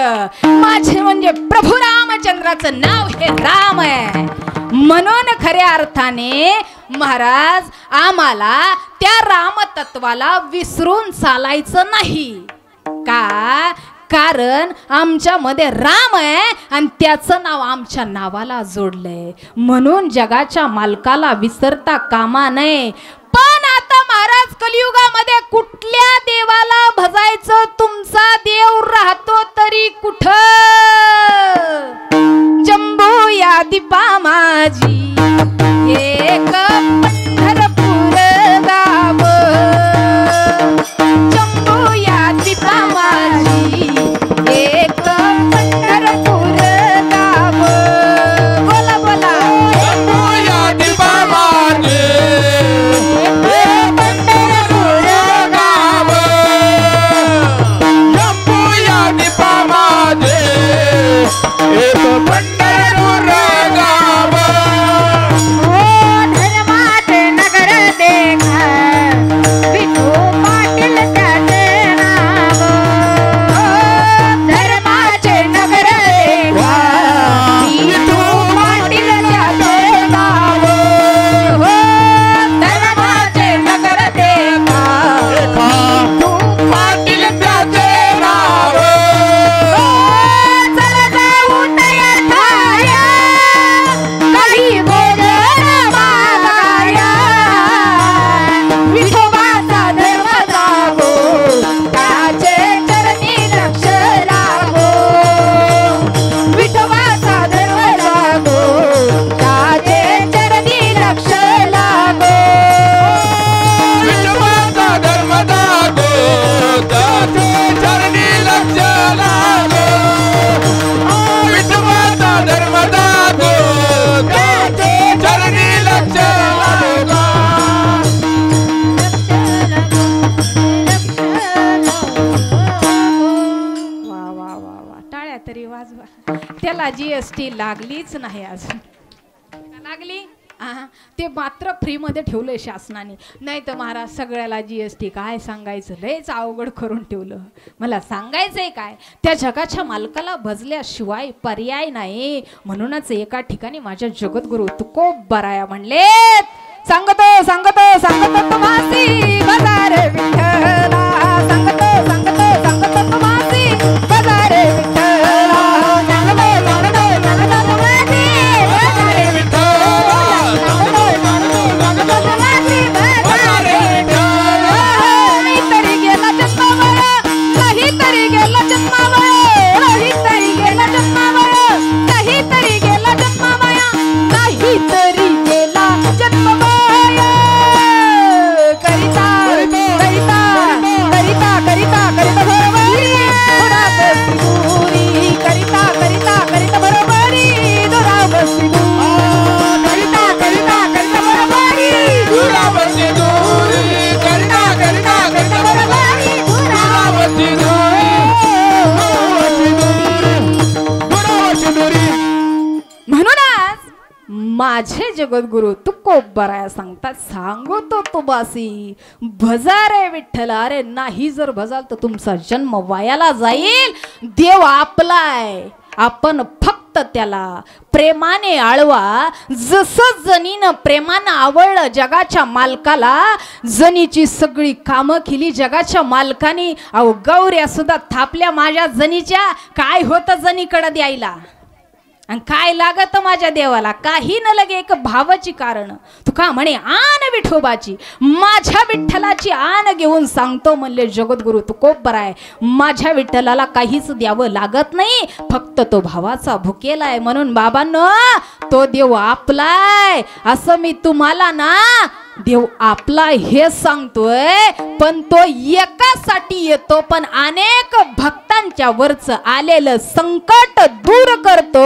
माझे, म्हणजे प्रभू रामचंद्राचं नाव हे राम आहे. म्हणून खऱ्या अर्थाने महाराज आम्हाला त्या रामतत्वाला विसरून चालायचं नाही का? कारण आमच्यामध्ये राम आहे आणि त्याचं नाव आमच्या नावाला जोडलंय. म्हणून जगाच्या मालकाला विसरता कामा नये. पण आता महाराज कलियुगामध्ये कुठल्या देवाला भजायचं? तुमचा देव राहतो तरी कुठं? जंबो या दीपा माझी एक पंढरपूर गाव. जंबो या दीपा माझी एक पंढरपूर गाव. बोला बोला. जंबो या दीपा माझी पंढरपूर गाव. जंबो या दीपा माझी एक पंढरपूर गाव. धर्माचे नगर देखा विठू पाटील त्याचे नाव. धर्माचे नगर देखा विठू पाटील त्याचे नाव. धर्माचे नगर देखा विठू पाटील त्याचे नाव. चला जाऊ तयार थाया, काही बोलणं मागाया. विठोबाचा धर्म जागो, त्याचे चरणी लक्ष लागो. विठोबाचा धर्म जागो, त्याचे चरणी लक्ष लागो. विठोबाचा धर्म जागो, त्याचे चरणी लक्ष लागो. विठोबाचा धर्म जागो, त्याचे चरणी लक्ष लागो. वा वा वा वा. टाळ्या तरी वाजवा. त्याला GST लागलीच नाही अजून. लागली? ते मात्र फ्रीमध्ये ठेवलंय शासनाने. नाही तर महाराज सगळ्याला GST काय सांगायचं, लयच अवघड करून ठेवलं. मला सांगायचंय काय, त्या जगाच्या मालकाला भजल्याशिवाय पर्याय नाही. म्हणूनच एका ठिकाणी माझ्या जगद्गुरु तुकोबराया म्हणले, सांगतो सांगतो सांगतो तुम्हासी बाजार विठ्ठला. सांगतो सांगतो सांगतो तुम्हासी बाजार विठ्ठला. सांगतो सांगतो सांगतो तुम्हासी बाजार विठ्ठला. सांगतो सांगतो सांगतो तुम्हासी बाजार विठ्ठला. नाही तरी गेला जन्म मला, नाही तरी माझे जगद्गुरु तुकोबराया सांगतात, सांगतो तुबासी भजा रे विठ्ठल. अरे नाही जर भजाल तर तुमचा जन्म वायाला जाईल. देव आपलाय, आपण फक्त त्याला प्रेमाने आळवा. जसं जनीनं प्रेमानं आवडलं जगाच्या मालकाला, जनीची सगळी कामं केली जगाच्या मालकाने. अहो गौऱ्या सुद्धा थापल्या माझ्या जनीच्या. काय होतं जनीकडे द्यायला आणि काय लागत माझ्या देवाला? काही न लगे एक भावाची कारण. तुका म्हणे आन विठोबाची, माझ्या विठ्ठलाची आन घेऊन सांगतो म्हणले जगद्गुरु तुकोबराय. माझ्या विठ्ठलाला काहीच द्यावं लागत नाही, फक्त तो भावाचा भुकेलाय. म्हणून बाबांनो, तो देव आपलाय असं मी तुम्हाला ना देव आपला हे सांगतोय. पण तो एकासाठी येतो, पण अनेक भक्तांच्या वरच आलेलं संकट दूर करतो.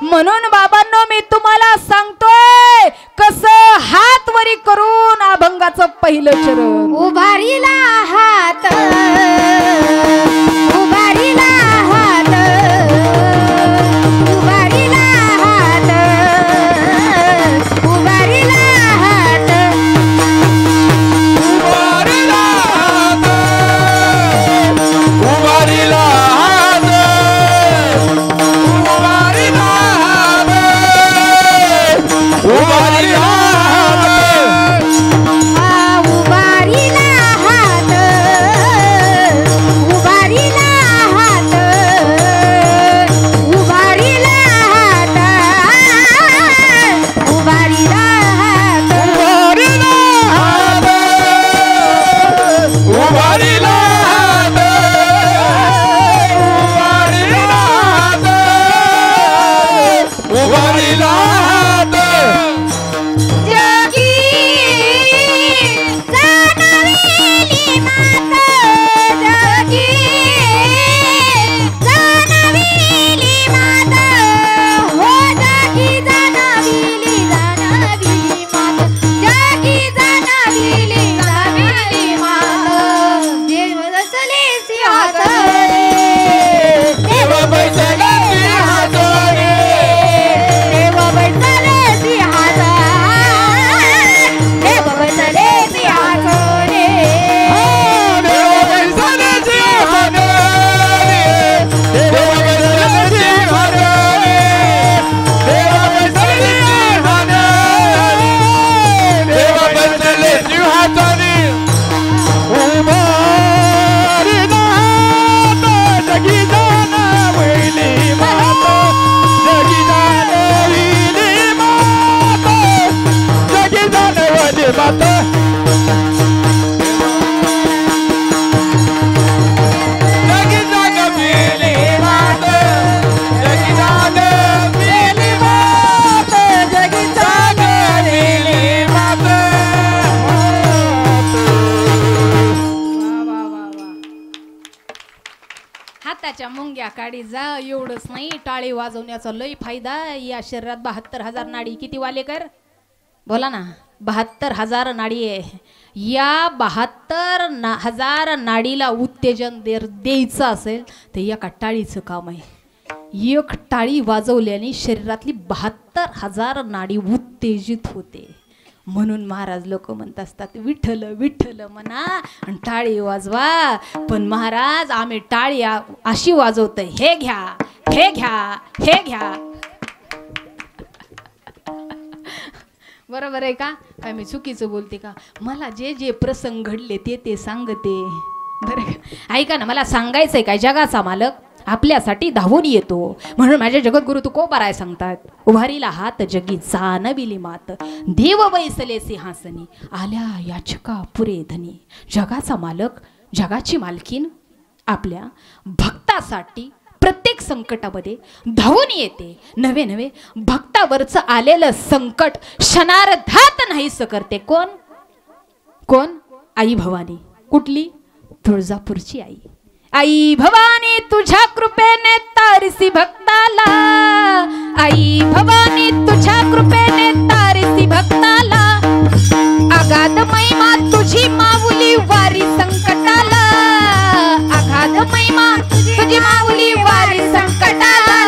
म्हणून बाबांनो मी तुम्हाला सांगतोय, कसं हात वरी करून अभंगाचं पहिलं चरण. उभारीला हात, उभारीला हात, उभारीला हात, उभारीला हात, उभारीला हात, उभारीला हात, उभारीला हात, उभारीला हात, उभारीला हात, उभारीला हात, उभारीला हात, उभारीला हात, उभारीला हात, जगी जाणवेली मात, जगी जाणवेली मात, हो जगी जाणवेली, जाणवेली मात, जगी जाणवेली, जाणवेली मात. देव बसले सिंहासनी, देव बसले सिंहासनी, देव बसले सिंहासनी, देव बसले सिंहासनी. हाताच्या मुंग्या काढी जा. एवढंच नाही, टाळी वाजवण्याचा लय फायदा. या शरीरात 72,000 नाडी. किती वालेकर बोला ना? 72,000 नाडी आहे. या 72,000 नाडीला उत्तेजन द्यायचं असेल तर एका टाळीचं काम आहे. एक टाळी वाजवल्याने शरीरातली 72,000 नाडी उत्तेजित होते. म्हणून महाराज लोक म्हणत असतात, विठ्ठल विठ्ठल म्हणा आणि टाळी वाजवा. पण महाराज आम्ही टाळी अशी वाजवतोय, हे घ्या, हे घ्या, हे घ्या. बरोबर आहे का? काय मी चुकीचं बोलते का? मला जे जे प्रसंग घडले ते सांगते. बरं ऐका ना, मला सांगायचंय काय, जगाचा मालक आपल्यासाठी धावून येतो. म्हणून माझे जगद्गुरु तुकोबराय सांगतात, उभारीला हात जगी जाणविली मात, देव बैसले सिंहासनी, आल्या याचका पुरे धनी. जगाचा मालक, जगाची मालकीन आपल्या भक्तासाठी प्रत्येक संकटामध्ये धावून येते. नवे नवे भक्तावरचं आलेलं संकट क्षणार्धात नाहीस करते. कोण कोण? आई भवानी. कुठली? तुळजापूरची आई. आई भवानी तुझ्या कृपेने तारसी भक्ताला, आई भवानी तुझ्या कृपेने तारसी भक्ताला, अगाध महिमा तुझी माऊली वारी संकटाला, अगाध महिमा तुझी माऊली वारी संकटाला.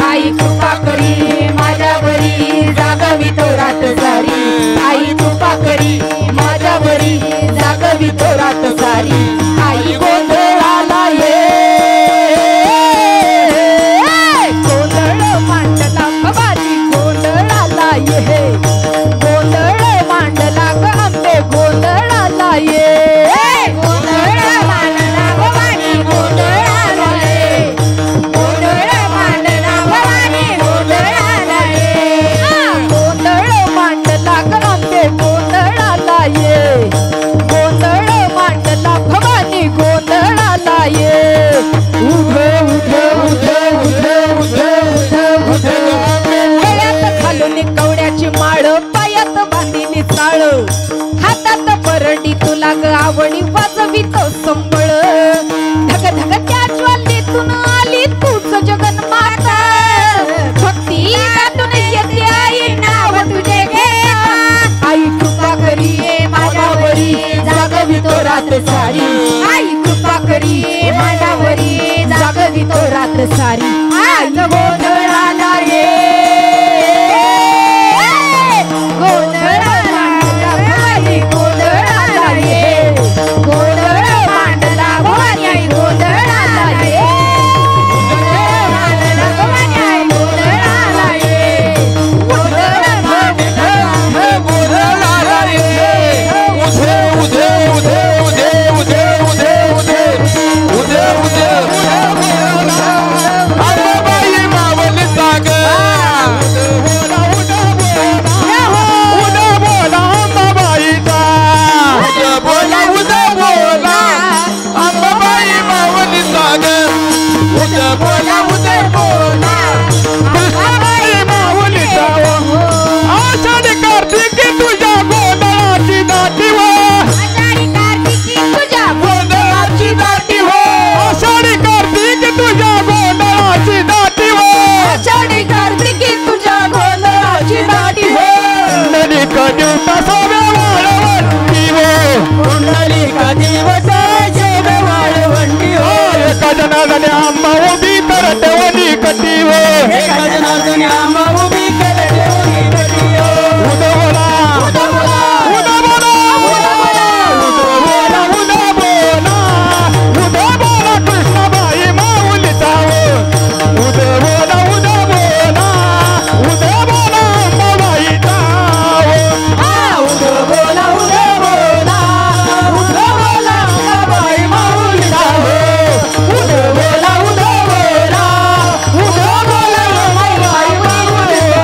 आई कृपा करी माझ्यावरी, जागवी आंबा उभी कर ठेवली कटीव जनार्दनी आंबा उभी कर ठेवली कटीव उद बोला उद बोला उद बोला उद बोला उद बोला उद बोला कृष्णाबाई माऊलीचा उद बोला उद बोला उद बोला अंबाबाईचा उद बोला उद बोला उद बोला अंबाबाई माऊलीचा उद बोला उद बोला उद बोला अंबाबाई माऊलीचा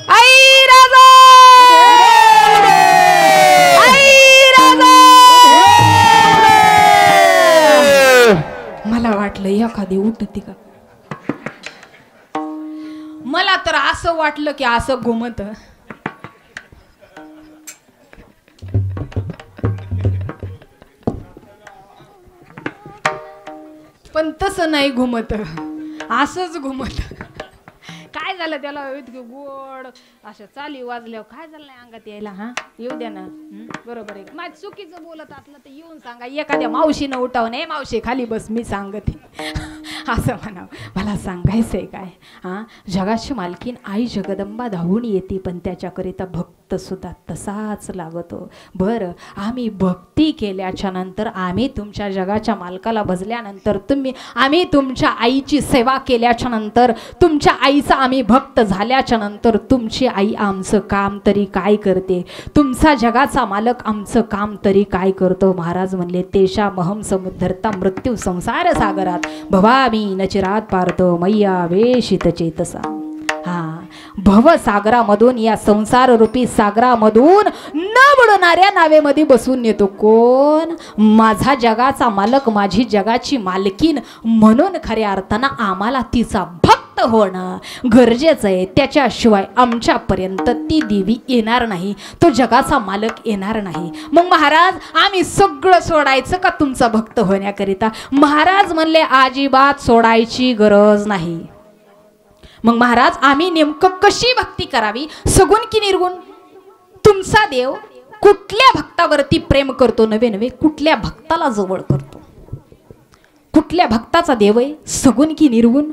आई राजा आई राजा मला वाटलं एखादी उठती का मला तर असं वाटलं की असं घुमत पण तसं नाही घुमत असंच घुमत काय झालं त्याला इतकं गोड अशा चाली वाजल्यावर काय झालं नाही अंगात यायला हा येऊ द्या ना बरोबर आहे माझ चुकीचं बोलत असलं तर येऊन सांगा एखाद्या मावशीनं उठाव नाही मावशी खाली बस मी सांगते असं म्हणावं मला सांगायचंय काय हा जगाची मालकीन आई जगदंबा धावून येते पण त्याच्याकरिता भक्त सुद्धा तसाच लागतो बरं आम्ही भक्ती केल्याच्या नंतर आम्ही तुमच्या जगाच्या मालकाला भजल्यानंतर आम्ही तुमच्या आईची सेवा केल्याच्या नंतर तुमच्या आईचा आम्ही भक्त झाल्याच्या नंतर तुमची आई आमचं काम तरी काय करते तुमचा जगाचा मालक आमचं काम तरी काय करतो महाराज म्हणले तेशा महम समुद्धरता मृत्यू संसार सागरात भवामी नचिरात पारतो मैया वेशित चेतसा हा भवसागरामधून या संसार रूपी सागरामधून न बुडणाऱ्या नावेमध्ये बसून येतो कोण माझा जगाचा मालक माझी जगाची मालकीन म्हणून खऱ्या अर्थानं आम्हाला तिचा भक्त होणं गरजेचं आहे त्याच्याशिवाय आमच्यापर्यंत ती देवी येणार नाही तो जगाचा मालक येणार नाही मग महाराज आम्ही सगळं सोडायचं का तुमचा भक्त होण्याकरिता महाराज म्हणले अजिबात सोडायची गरज नाही मग महाराज आम्ही नेमकं कशी भक्ती करावी सगुण की निर्गुण तुमचा देव कुठल्या भक्तावरती प्रेम करतो नवे नवे कुठल्या भक्ताला जवळ करतो कुठल्या भक्ताचा देव आहे सगुण की निर्गुण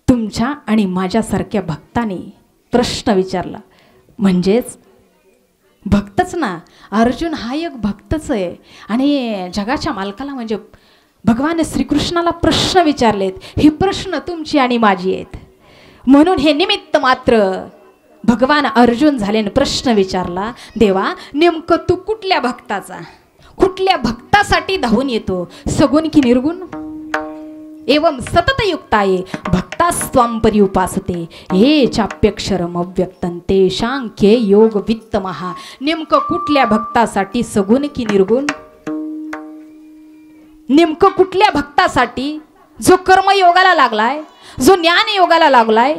तुमच्या आणि माझ्यासारख्या भक्ताने प्रश्न विचारला म्हणजेच भक्तच ना अर्जुन हा एक भक्तच आहे आणि जगाच्या मालकाला म्हणजे भगवान श्रीकृष्णाला प्रश्न विचारलेत हे प्रश्न तुमची आणि माझी आहेत म्हणून हे निमित्त मात्र भगवान अर्जुन झाल्याने प्रश्न विचारला देवा नेमकं तू कुठल्या भक्तासाठी धावून येतो सगुण की निर्गुण एवं सततयुक्ताये भक्तास्त्वां पर्युपासते ये चाप्यक्षरम अव्यक्तं तेषांख्ये योग वित्तमहा नेमकं कुठल्या भक्तासाठी सगुण की निर्गुण नेमकं कुठल्या भक्तासाठी जो कर्मयोगाला लागलाय जो ज्ञान योगाला लागलाय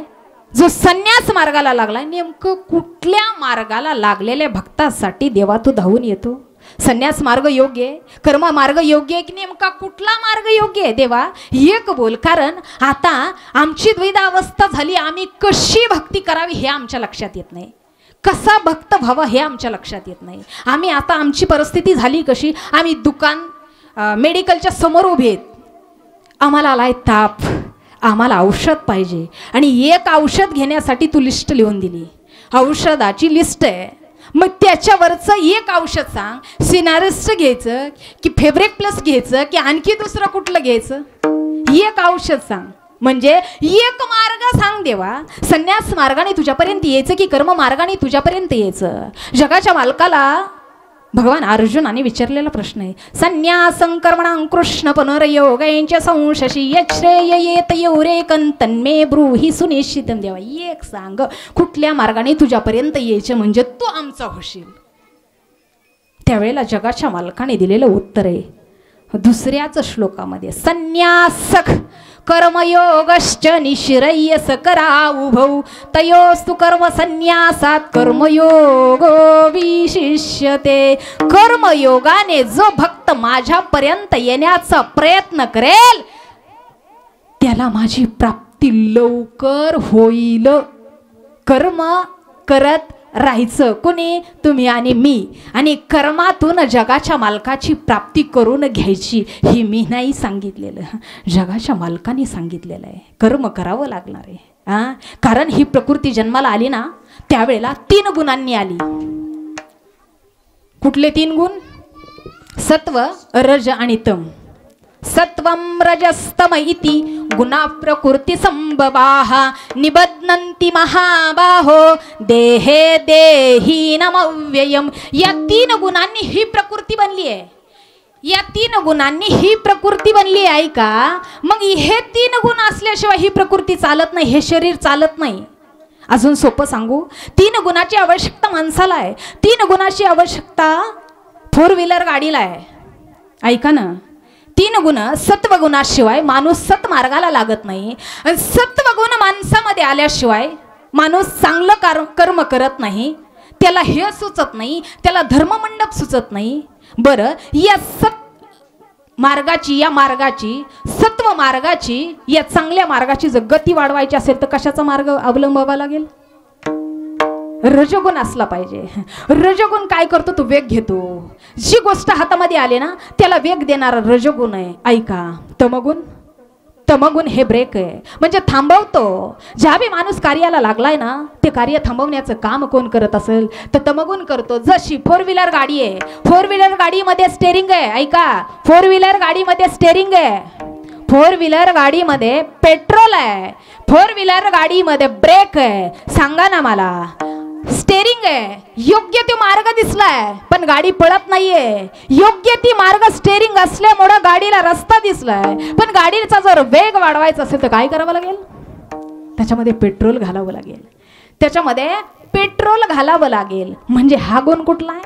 जो संन्यास मार्गाला लागलाय नेमकं कुठल्या मार्गाला लागलेल्या भक्तासाठी देवा तू धावून येतो संन्यास मार्ग योग्य आहे कर्म मार्ग योग्य आहे की नेमका कुठला मार्ग योग्य आहे देवा एक बोल कारण आता आमची द्विधा अवस्था झाली आम्ही कशी भक्ती करावी हे आमच्या लक्षात येत नाही कसा भक्त व्हावा हे आमच्या लक्षात येत नाही आम्ही आता आमची परिस्थिती झाली कशी आम्ही दुकान मेडिकलच्या समोर उभे आहेत आम्हाला आलाय ताप आम्हाला औषध पाहिजे आणि एक औषध घेण्यासाठी तू लिस्ट लिहून दिली औषधाची लिस्ट आहे मग त्याच्यावरचं एक औषध सांग सिनारिस्ट घ्यायचं की फेब्रिक प्लस घ्यायचं की आणखी दुसरं कुठलं घ्यायचं एक औषध सांग म्हणजे एक मार्ग सांग देवा संन्यास मार्गाने तुझ्यापर्यंत यायचं की कर्म मार्गाने तुझ्यापर्यंत यायचं जगाच्या मालकाला भगवान अर्जुनाने विचारलेला प्रश्न आहे संन्यासं कर्मणां कृष्ण पुनर्योगेंच संशशी यश्रेय येत योरेकं तन्मे ब्रूहि सुनिश्चितं देवा एक सांग कुठल्या मार्गाने तुझ्यापर्यंत यायचं म्हणजे तू आमचा होशील त्यावेळेला जगाच्या मालकाने दिलेलं उत्तर आहे दुसऱ्याच श्लोकामध्ये संन्यासक कर्मयोगश्च निश्रय्यस कराउभौ तयोस्तु कर्म संन्यासात कर्मयोगो विशिष्यते कर्मयोगाने जो भक्त माझ्यापर्यंत येण्याचा प्रयत्न करेल त्याला माझी प्राप्ती लवकर होईल कर्म करत राहायचं कोणी? तुम्ही आणि मी. आणि कर्मातून जगाच्या मालकाची प्राप्ती करून घ्यायची ही मी नाही सांगितलेलं, जगाच्या मालकाने सांगितलेलं आहे. कर्म करावं लागणार आहे. कारण ही प्रकृती जन्माला आली ना त्यावेळेला 3 गुणांनी आली. कुठले 3 गुण? सत्व, रज आणि तम. सत्वं रजस्तम इति गुणा प्रकृती संभवाः निबध्नन्ति महाबाहो देहे देहीनमव्ययम्. या 3 गुणांनी ही प्रकृती बनली आहे. या 3 गुणांनी ही प्रकृती बनली आहे का? मग हे 3 गुण असल्याशिवाय ही प्रकृती चालत नाही, हे शरीर चालत नाही. अजून सोपं सांगू, 3 गुणाची आवश्यकता माणसाला आहे. 3 गुणाची आवश्यकता 4 व्हीलर गाडीला आहे. ऐका ना, 3 गुण सत्वगुणाशिवाय माणूस सत्मार्गाला लागत नाही. सत्वगुण माणसामध्ये आल्याशिवाय माणूस चांगलं कर्म करत नाही. त्याला हे सुचत नाही, त्याला धर्ममंडप सुचत नाही. बरं, या या मार्गाची सत्व मार्गाची, या चांगल्या मार्गाची जर गती वाढवायची असेल तर कशाचा मार्ग अवलंबावा लागेल? रजगुण असला पाहिजे. रजगुण काय करतो? तो वेग घेतो. जी गोष्ट हातामध्ये आले ना त्याला वेग देणारा रजगुण आहे. ऐका, तमगुण हे ब्रेक आहे, म्हणजे थांबवतो. ज्या बी माणूस कार्याला लागलाय ना ते कार्य थांबवण्याचं काम कोण करत असेल तर तमगुण करतो. जशी 4 व्हीलर गाडी आहे, 4 व्हीलर गाडीमध्ये स्टेरिंग आहे. ऐका, 4 व्हीलर गाडीमध्ये स्टेरिंग आहे, 4 व्हीलर गाडीमध्ये पेट्रोल आहे, 4 व्हीलर गाडीमध्ये ब्रेक आहे. सांगा ना मला, स्टेरिंग आहे, योग्य तो मार्ग दिसलाय पण गाडी पळत नाहीये. योग्य ती मार्ग स्टेरिंग असल्यामुळे गाडीला रस्ता दिसलाय, पण गाडीचा जर वेग वाढवायचा असेल तर काय करावं लागेल? त्याच्यामध्ये पेट्रोल घालावं लागेल. त्याच्यामध्ये पेट्रोल घालावं लागेल. म्हणजे हा गुण कुठला आहे?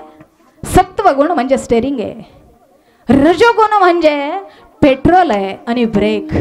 सत्वगुण म्हणजे स्टेरिंग आहे. रजोगुण म्हणजे पेट्रोल आहे आणि ब्रेक.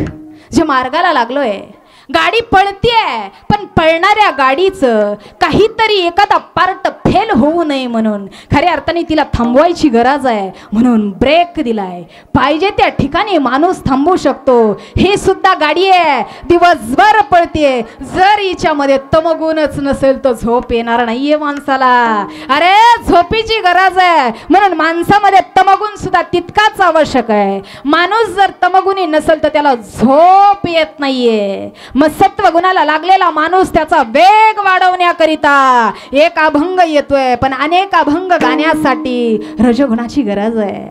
जे मार्गाला लागलोय, गाडी पळतीये पण पळणाऱ्या गाडीचं काहीतरी एखादा पार्ट फेल होऊ नये म्हणून खऱ्या अर्थाने तिला थांबवायची गरज आहे, म्हणून ब्रेक दिलाय. पाहिजे त्या ठिकाणी माणूस थांबू शकतो. हे सुद्धा गाडी आहे, दिवसभर पळते. जर हिच्यामध्ये तमगुणच नसेल तर झोप येणार नाहीये माणसाला. अरे झोपीची गरज आहे, म्हणून माणसामध्ये तमगुण सुद्धा तितकाच आवश्यक आहे. माणूस जर तमगुणी नसेल तर त्याला झोप येत नाहीये. मग सत्वगुणाला लागलेला माणूस त्याचा वेग वाढवण्याकरिता एक अभंग येतोय, पण अनेक अभंग गाण्यासाठी रजगुणाची गरज आहे,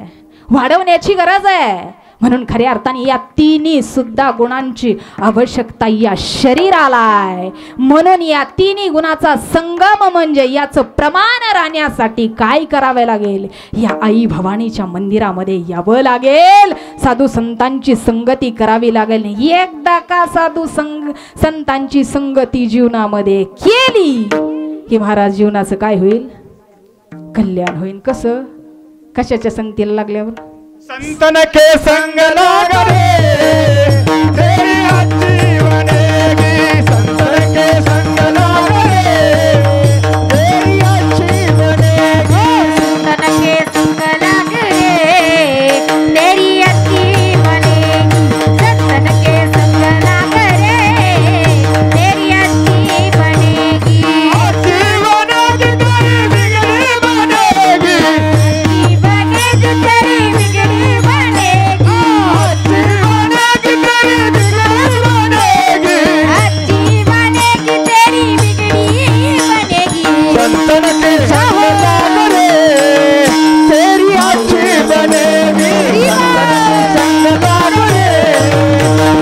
वाढवण्याची गरज आहे. म्हणून खऱ्या अर्थाने या 3 सुद्धा गुणांची आवश्यकता या शरीराला आहे. म्हणून या 3 गुणाचा संगम म्हणजे याचं प्रमाण राहण्यासाठी काय करावे लागेल? या आई भवानीच्या मंदिरामध्ये यावं लागेल. साधू संतांची संगती करावी लागेल. एकदा का साधू संतांची संगती जीवनामध्ये केली की महाराज जीवनाचं काय होईल? कल्याण होईल. कसं? कशाच्या संगतीला लागल्यावर? संतन के संग लाग रे तेरी अच्छी बनेगी. संतन के संग लाग रे तेरी अच्छी बनेगी. संतन के संग लाग रे तेरी अच्छी बनेगी. संतन के संग लाग रे तेरी अच्छी बनेगी. अच्छी बनेगी तेरी बिगड़ी बनेगी. अच्छी बनेगी तेरी बिगड़ी बनेगी. अच्छी बनेगी तेरी बिगड़ी बनेगी. संतन के संग लाग रे तेरी अच्छी बनेगी. संतन के संग लाग रे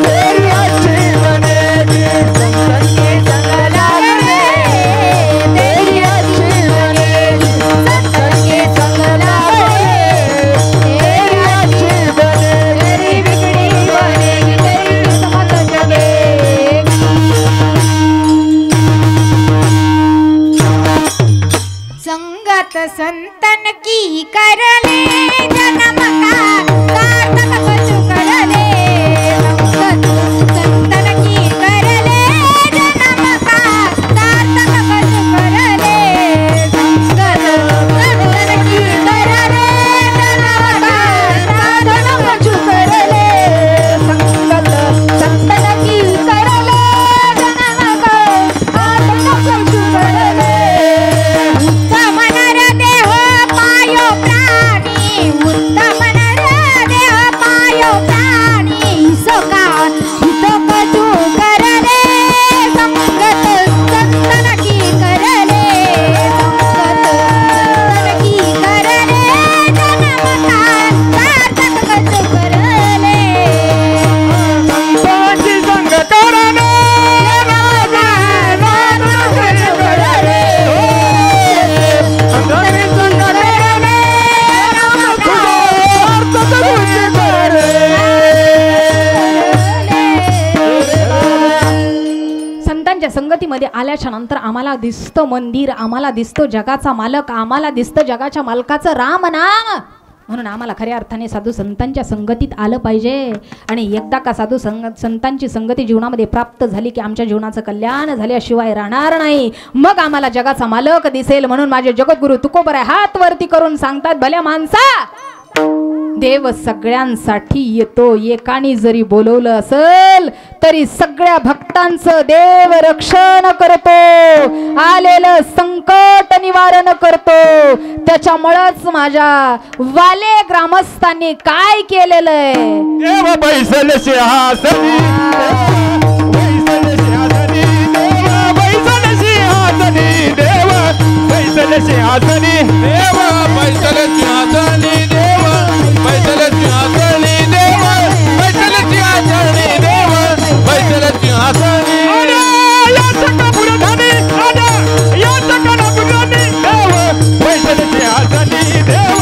तेरी अच्छी बनेगी. संतन के संग लाग रे तेरी अच्छी बनेगी. संतन के संग लाग रे तेरी अच्छी बनेगी. तेरी बिगड़ी बनेगी. तेरी किस्मत जगेगी. संगत संतन की कर ले जन्म का सार्थक कुछ कर ले. संगत संतन की कर ले जन्म का सार्थक कुछ कर ले. संगत संतन की कर ले जन्म का सार्थक कुछ कर ले. संगत संतन की कर ले जन्म का सार्थक कुछ कर ले. जीवनामध्ये आल्याच्या नंतर आम्हाला दिसतं मंदिर, आम्हाला दिसतो जगाचा मालक, आम्हाला दिसतं जगाच्या मालकाचं राम नाम. म्हणून आम्हाला खऱ्या अर्थाने साधू संतांच्या संगतीत आलं पाहिजे. आणि एकदा का साधू संतांची संगती जीवनामध्ये प्राप्त झाली की आमच्या जीवनाचं कल्याण झाल्याशिवाय राहणार नाही. मग आम्हाला जगाचा मालक दिसेल. म्हणून माझे जगद्गुरु तुकोबराय हात वरती करून सांगतात, भल्या माणसा, देव सगळ्यांसाठी येतो. एकाने जरी बोलवलं असेल तरी सगळ्या भक्तांचं देव रक्षण करतो, आलेलं संकट निवारण करतो. त्याच्यामुळेच माझ्या वाले ग्रामस्थांनी काय केलेलं आहे, देव बैसल सिंहासनी, बैसल सिंहासनी, देव बैसल सिंहासनी, देव बैसल सिंहासनी, देव बैसल सिंहासनी, देव बैसल सिंहासनी, देव बैसल सिंहासनी, देव बैसल सिंहासनी. या सकापुरधानी, या सकापुरधानी, देव बैसल सिंहासनी, देव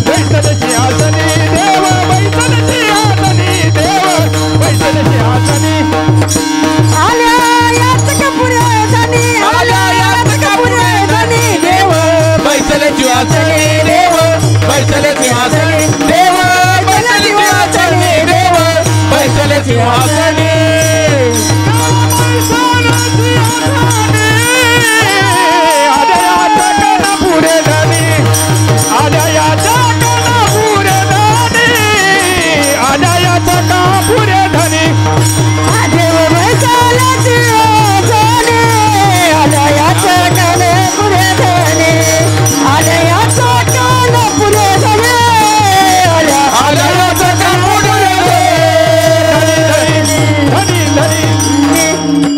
बैसल सिंहासनी, देव बैसल सिंहासनी, देव बैसल सिंहासनी. आल्या या सकापुरधानी, आल्या या सकापुरधानी, देव बैसल सिंहासनी, देव बैसल सिंहासनी, देव बैसल सिंहासनी, देव बैसल सिंहासनी.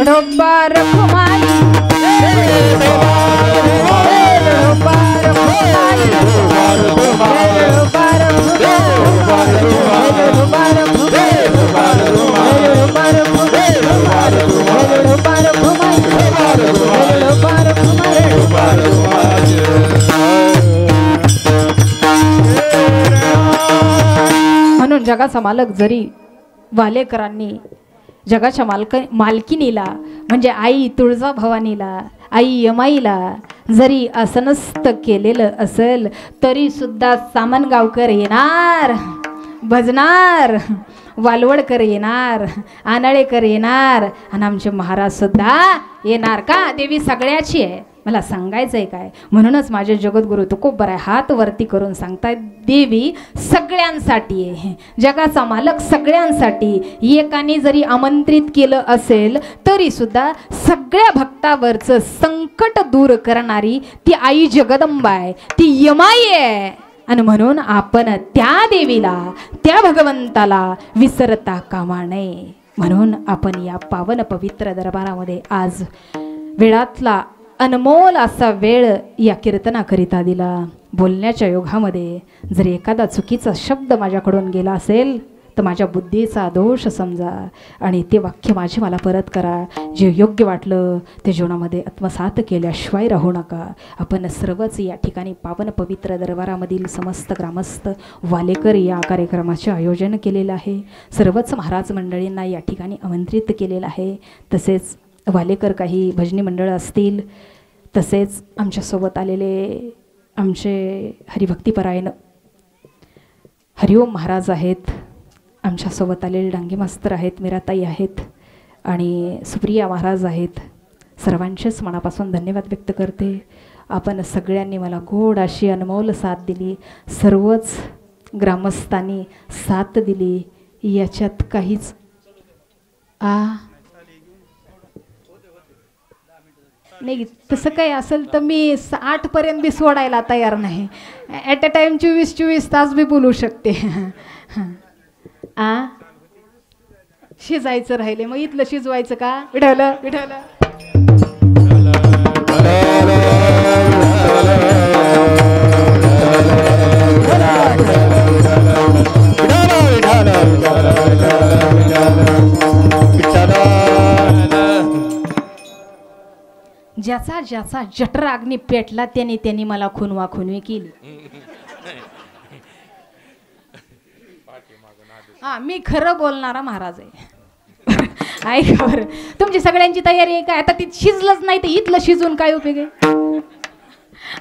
ढोबार फुमाई, ढोबार फुमाई, ढोबार फुमाई, ढोबार फुमाई, ढोबार फुमाई, ढोबार फुमाई, ढोबार फुमाई, ढोबार फुमाई. म्हणून जगाचा मालक जरी वालेकरांनी जगाच्या मालकिनीला म्हणजे आई तुळजाभवानीला, आई यमाईला जरी असनस्त केलेलं असेल तरी सुद्धा सामनगावकर येणार, भजनार, वालवडकर येणार, आनाळेकर येणार आणि आमचे महाराज सुद्धा येणार. का देवी सगळ्याची आहे. मला सांगायचंय काय, म्हणूनच माझे जगद्गुरु तुकोबराय हात वरती करून सांगतायत, देवी सगळ्यांसाठी आहे, जगाचा मालक सगळ्यांसाठी. एकाने जरी आमंत्रित केलं असेल तरी सुद्धा सगळ्या भक्तावरचं संकट दूर करणारी ती आई जगदंबा आहे, ती यमाई आहे. आणि म्हणून आपण त्या देवीला, त्या भगवंताला विसरता कामा नये. म्हणून आपण या पावन पवित्र दरबारामध्ये आज वेळातला अनमोल असा वेळ या कीर्तनाकरिता दिला. बोलण्याच्या योगामध्ये जर एखादा चुकीचा शब्द माझ्याकडून गेला असेल तर माझ्या बुद्धीचा दोष समजा आणि ते वाक्य माझे मला परत करा. जे योग्य वाटलं ते जीवनामध्ये आत्मसात केल्याशिवाय राहू नका. आपण सर्वच या ठिकाणी पावन पवित्र दरबारामधील समस्त ग्रामस्थ वालेकर या कार्यक्रमाचे आयोजन केलेलं आहे. सर्वच महाराज मंडळींना या ठिकाणी आमंत्रित केलेलं आहे. तसेच वालेकर काही भजनी मंडळ असतील, तसेच आमच्यासोबत आलेले आमचे हरिभक्तीपरायण हरिओम महाराज आहेत, आमच्यासोबत आलेले डांगे मास्तर आहेत, मीराताई आहेत आणि सुप्रिया महाराज आहेत. सर्वांचेच मनापासून धन्यवाद व्यक्त करते. आपण सगळ्यांनी मला गोड अशी अनमोल साथ दिली, सर्वच ग्रामस्थांनी साथ दिली. याच्यात काहीच नाही. तसं काही असेल तर मी 8पर्यंत बी सोडायला तयार नाही. ॲट अ टाईम 24 तास बी बोलू शकते. शिजायचं राहिले मग इथलं शिजवायचं का? विठवलं विठवलं. ज्याचा ज्याचा जठर अग्नी पेटला त्याने त्यांनी मला खुनवा खुनवी केली. मी खरं बोलणारा महाराज आहे. ऐका बरं, तुमची सगळ्यांची तयारी आहे काय? आता ती शिजलंच नाही तर इथलं शिजून काय उपयोग आहे?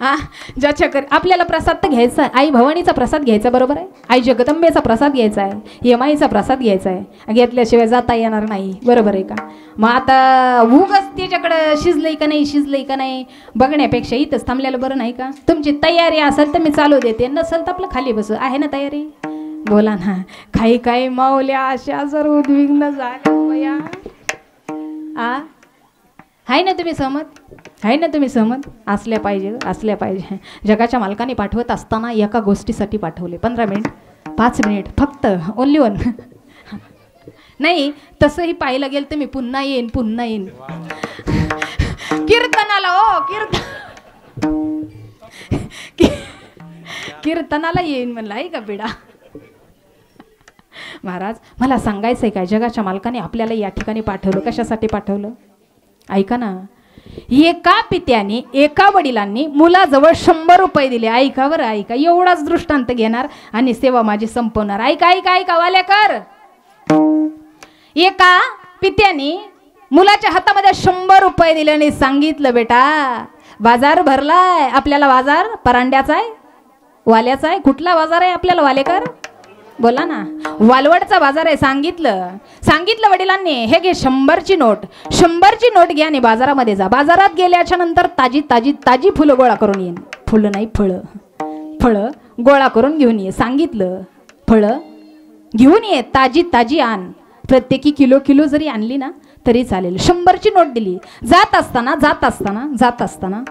हा, ज्याच्याकडे आपल्याला प्रसाद तर घ्यायचा आहे, आई भवानीचा प्रसाद घ्यायचा, बरोबर आहे, आई जगदंबेचा प्रसाद घ्यायचा आहे, यमाईचा प्रसाद घ्यायचा आहे, घेतल्याशिवाय जाता येणार नाही, बरोबर आहे का? मग आता उगाच त्याच्याकडं शिजलंय का नाही शिजलंय का नाही बघण्यापेक्षा इथंच थांबलेलं बरं नाही का? तुमची तयारी असेल तर मी चालू देते, नसेल तर आपलं खाली बसू. आहे ना तयारी? बोला ना. काही काही माऊल्या अशा जर उद्विग्न झाल्या आहे ना तुम्ही सहमत? आहे ना तुम्ही सहमत? असल्या पाहिजे, असल्या पाहिजे. जगाच्या मालकाने पाठवत असताना एका गोष्टीसाठी पाठवले, 15 मिनिट 5 मिनिट फक्त, ओनली वन. नाही तसंही पाहायला गेलं तर मी पुन्हा येईन, पुन्हा येईन कीर्तनाला. ओ कीर्तनाला येईन म्हणलं, आहे का पिढा? महाराज मला सांगायचं आहे काय, जगाच्या मालकाने आपल्याला या ठिकाणी पाठवलं, कशासाठी पाठवलं? ऐका ना. एका पित्याने, एका वडिलांनी मुलाजवळ 100 रुपये दिले. ऐका बरं, ऐका, एवढाच दृष्टांत घेणार आणि सेवा माझी संपवणार. ऐका ऐका ऐका वाल्याकर. एका पित्याने मुलाच्या हातामध्ये 100 रुपये दिले आणि सांगितलं, बेटा बाजार भरलाय. आपल्याला बाजार परांड्याचा आहे, वाल्याचा आहे? कुठला बाजार आहे आपल्याला वालेकर? बोला ना. वालवडचा बाजार आहे. सांगितलं वडिलांनी, हे घे 100ची नोट, 100ची नोट घ्या आणि बाजारामध्ये जा. बाजारात गेल्याच्या नंतर ताजी ताजी ताजी फुलं गोळा करून येईन. फुलं नाही, फळं गोळा करून घेऊन ये. सांगितलं, फळं घेऊन ये, ताजी ताजी आण. प्रत्येकी किलो जरी आणली ना तरी चालेल. 100ची नोट दिली. जात असताना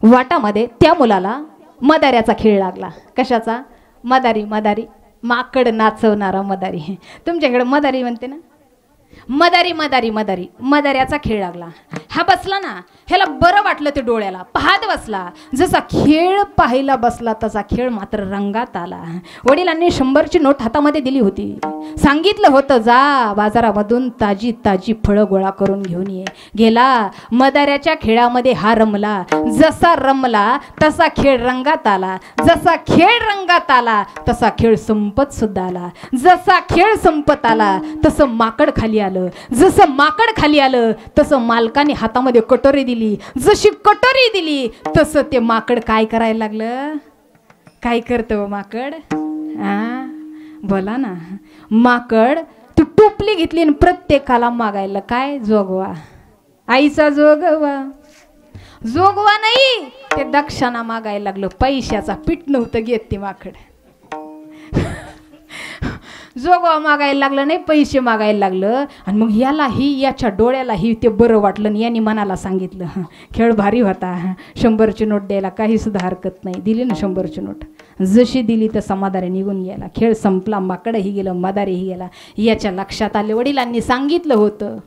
वाटामध्ये त्या मुलाला मदाऱ्याचा खेळ लागला. कशाचा? मदारी. माकड नाचवणारा मदारी. तुमच्याकडे मदारी म्हणते ना? मदाऱ्याचा खेळ लागला. हा बसला ना, ह्याला बरं वाटलं ते डोळ्याला, पाहत बसला. जसा खेळ पाहायला बसला तसा खेळ मात्र रंगात आला. वडिलांनी 100ची नोट हातामध्ये दिली होती. सांगितलं होतं, जा बाजारामधून ताजी ताजी फळं गोळा करून घेऊन ये. गेला. मदाऱ्याच्या खेळामध्ये हा रमला. जसा रमला तसा खेळ रंगात आला. जसा खेळ रंगात आला तसा खेळ संपत सुद्धा आला. जसा खेळ संपत आला तसं माकड खाली आलं. जसं माकड खाली आलं तसं मालकाने हातामध्ये कटोरी दिली. जशी कटोरी दिली तसं ते माकड काय करायला लागलं? काय करतं माकड? बोला ना. माकड तू टोपली घेतली आणि प्रत्येकाला मागायला काय? जोगवा. आईचा जोगवा नाही, ते दक्षाना मागायला लागलं. पैशाचा पीठ नव्हतं घेत ते माकड. जोगवा मागायला लागलं नाही, पैसे मागायला लागलं. आणि मग याच्या डोळ्यालाही ते बरं वाटलं आणि यांनी मनाला सांगितलं, खेळ भारी होता, 100ची नोट द्यायला काही सुद्धा हरकत नाही. दिली ना 100ची नोट. जशी दिली तसा मदारी निघून गेला. खेळ संपला. माकडही गेलं, मदारीही गेला. याच्या लक्षात आले, वडिलांनी सांगितलं होतं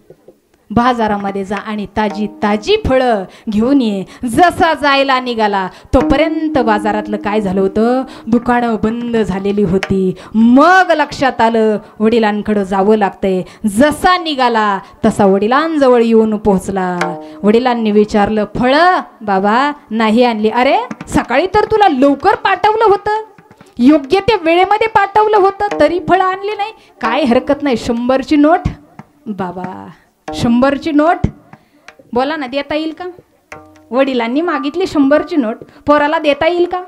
बाजारामध्ये जा आणि ताजी ताजी फळं घेऊन ये. जसा जायला निघाला तोपर्यंत बाजारातलं काय झालं होतं? दुकानं बंद झालेली होती. मग लक्षात आलं वडिलांकडं जावं लागतंय. जसा निघाला तसा वडिलांजवळ येऊन पोहोचला. वडिलांनी विचारलं, फळं बाबा नाही आणली? अरे सकाळी तर तुला लवकर पाठवलं होतं, योग्य त्या वेळेमध्ये पाठवलं होतं, तरी फळं आणली नाही? काय हरकत नाही, 100ची नोट. बाबा 100ची नोट, बोला ना, देता येईल का? वडिलांनी मागितली 100ची नोट, पोराला देता येईल का?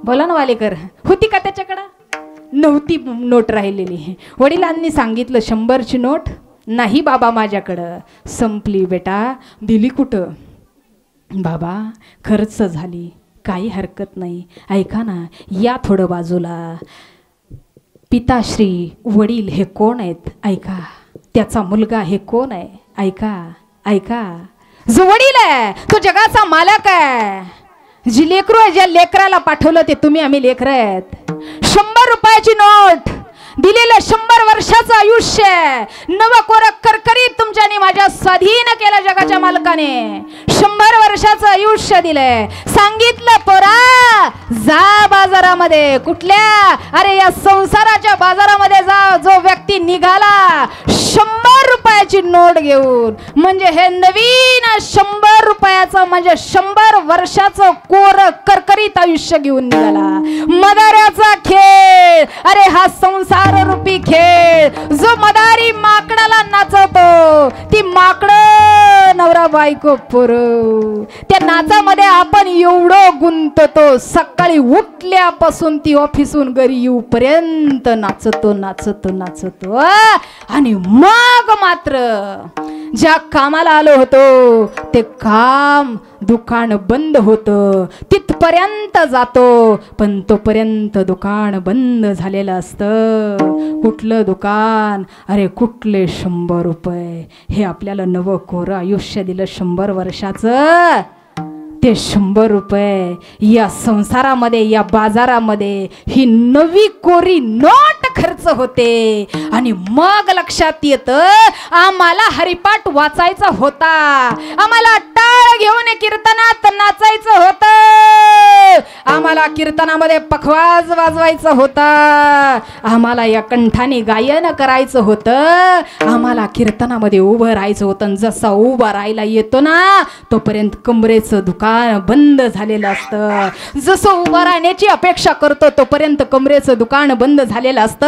बोला ना वालेकर. होती का त्याच्याकडं? नव्हती नोट राहिलेली. वडिलांनी सांगितलं 100ची नोट नाही बाबा माझ्याकडं, संपली. बेटा दिली कुठं? बाबा खर्च झाली. काही हरकत नाही. ऐका ना, या थोडं बाजूला. पिताश्री वडील हे कोण आहेत? ऐका. त्याचा मुलगा हे कोण आहे? ऐका. जो वडील आहे तो जगाचा मालक आहे. जी लेकरू आहे, ज्या लेकराला पाठवलं ते तुम्ही आम्ही लेकर आहेत. 100 रुपयाची नोट दिलेलं 100 वर्षाचं आयुष्य नवकोर करकरीत तुमच्यानी माझ्या स्वाधीन केलं जगाच्या मालकाने. 100 वर्षाचं आयुष्य दिलंय. सांगितलं पोरा जा बाजारामध्ये. कुठल्या? अरे या संसाराच्या बाजारामध्ये जा. जो व्यक्ती निघाला 100 रुपयाची नोट घेऊन, म्हणजे हे नवीन 100 रुपयाचं म्हणजे 100 वर्षाचं कोर करकरीत आयुष्य घेऊन निघाला. मदाऱ्याचा खेळ खेळ, अरे हा संसार रूपी खेळ जो मदारी माकडाला नाचवतो, ती माकड नवरा बायको पोर, त्या नाचामध्ये आपण एवढं गुंततो, सकाळी उठल्यापासून ती ऑफिसून घरी येऊपर्यंत नाचतो नाचतो नाचतो, आणि मग मात्र ज्या कामाला आलो होतो ते काम दुकान बंद होतं, तिथपर्यंत जातो, पण तोपर्यंत दुकान बंद झालेलं असतं. कुठलं दुकान? अरे कुठले 100 रुपये. हे आपल्याला नवं कोरं आयुष्य दिलं 100 वर्षाचं, ते 100 रुपये या संसारामध्ये, या बाजारामध्ये ही नवी कोरी नोट खर्च होते. आणि मग लक्षात येतं आम्हाला हरिपाठ वाचायचा होता, आम्हाला टाळ घेऊन कीर्तनात नाचायचं होतं, आम्हाला कीर्तनामध्ये पखवाज वाजवायचं होता, आम्हाला या कंठाने गायन करायचं होतं, आम्हाला कीर्तनामध्ये उभं राहायचं होतं. जसा उभा राहायला येतो ना तोपर्यंत कमरेचं दुकान बंद झालेलं असतं. जसं उभं राहण्याची अपेक्षा करतो तोपर्यंत कमरेचं दुकान बंद झालेलं असतं.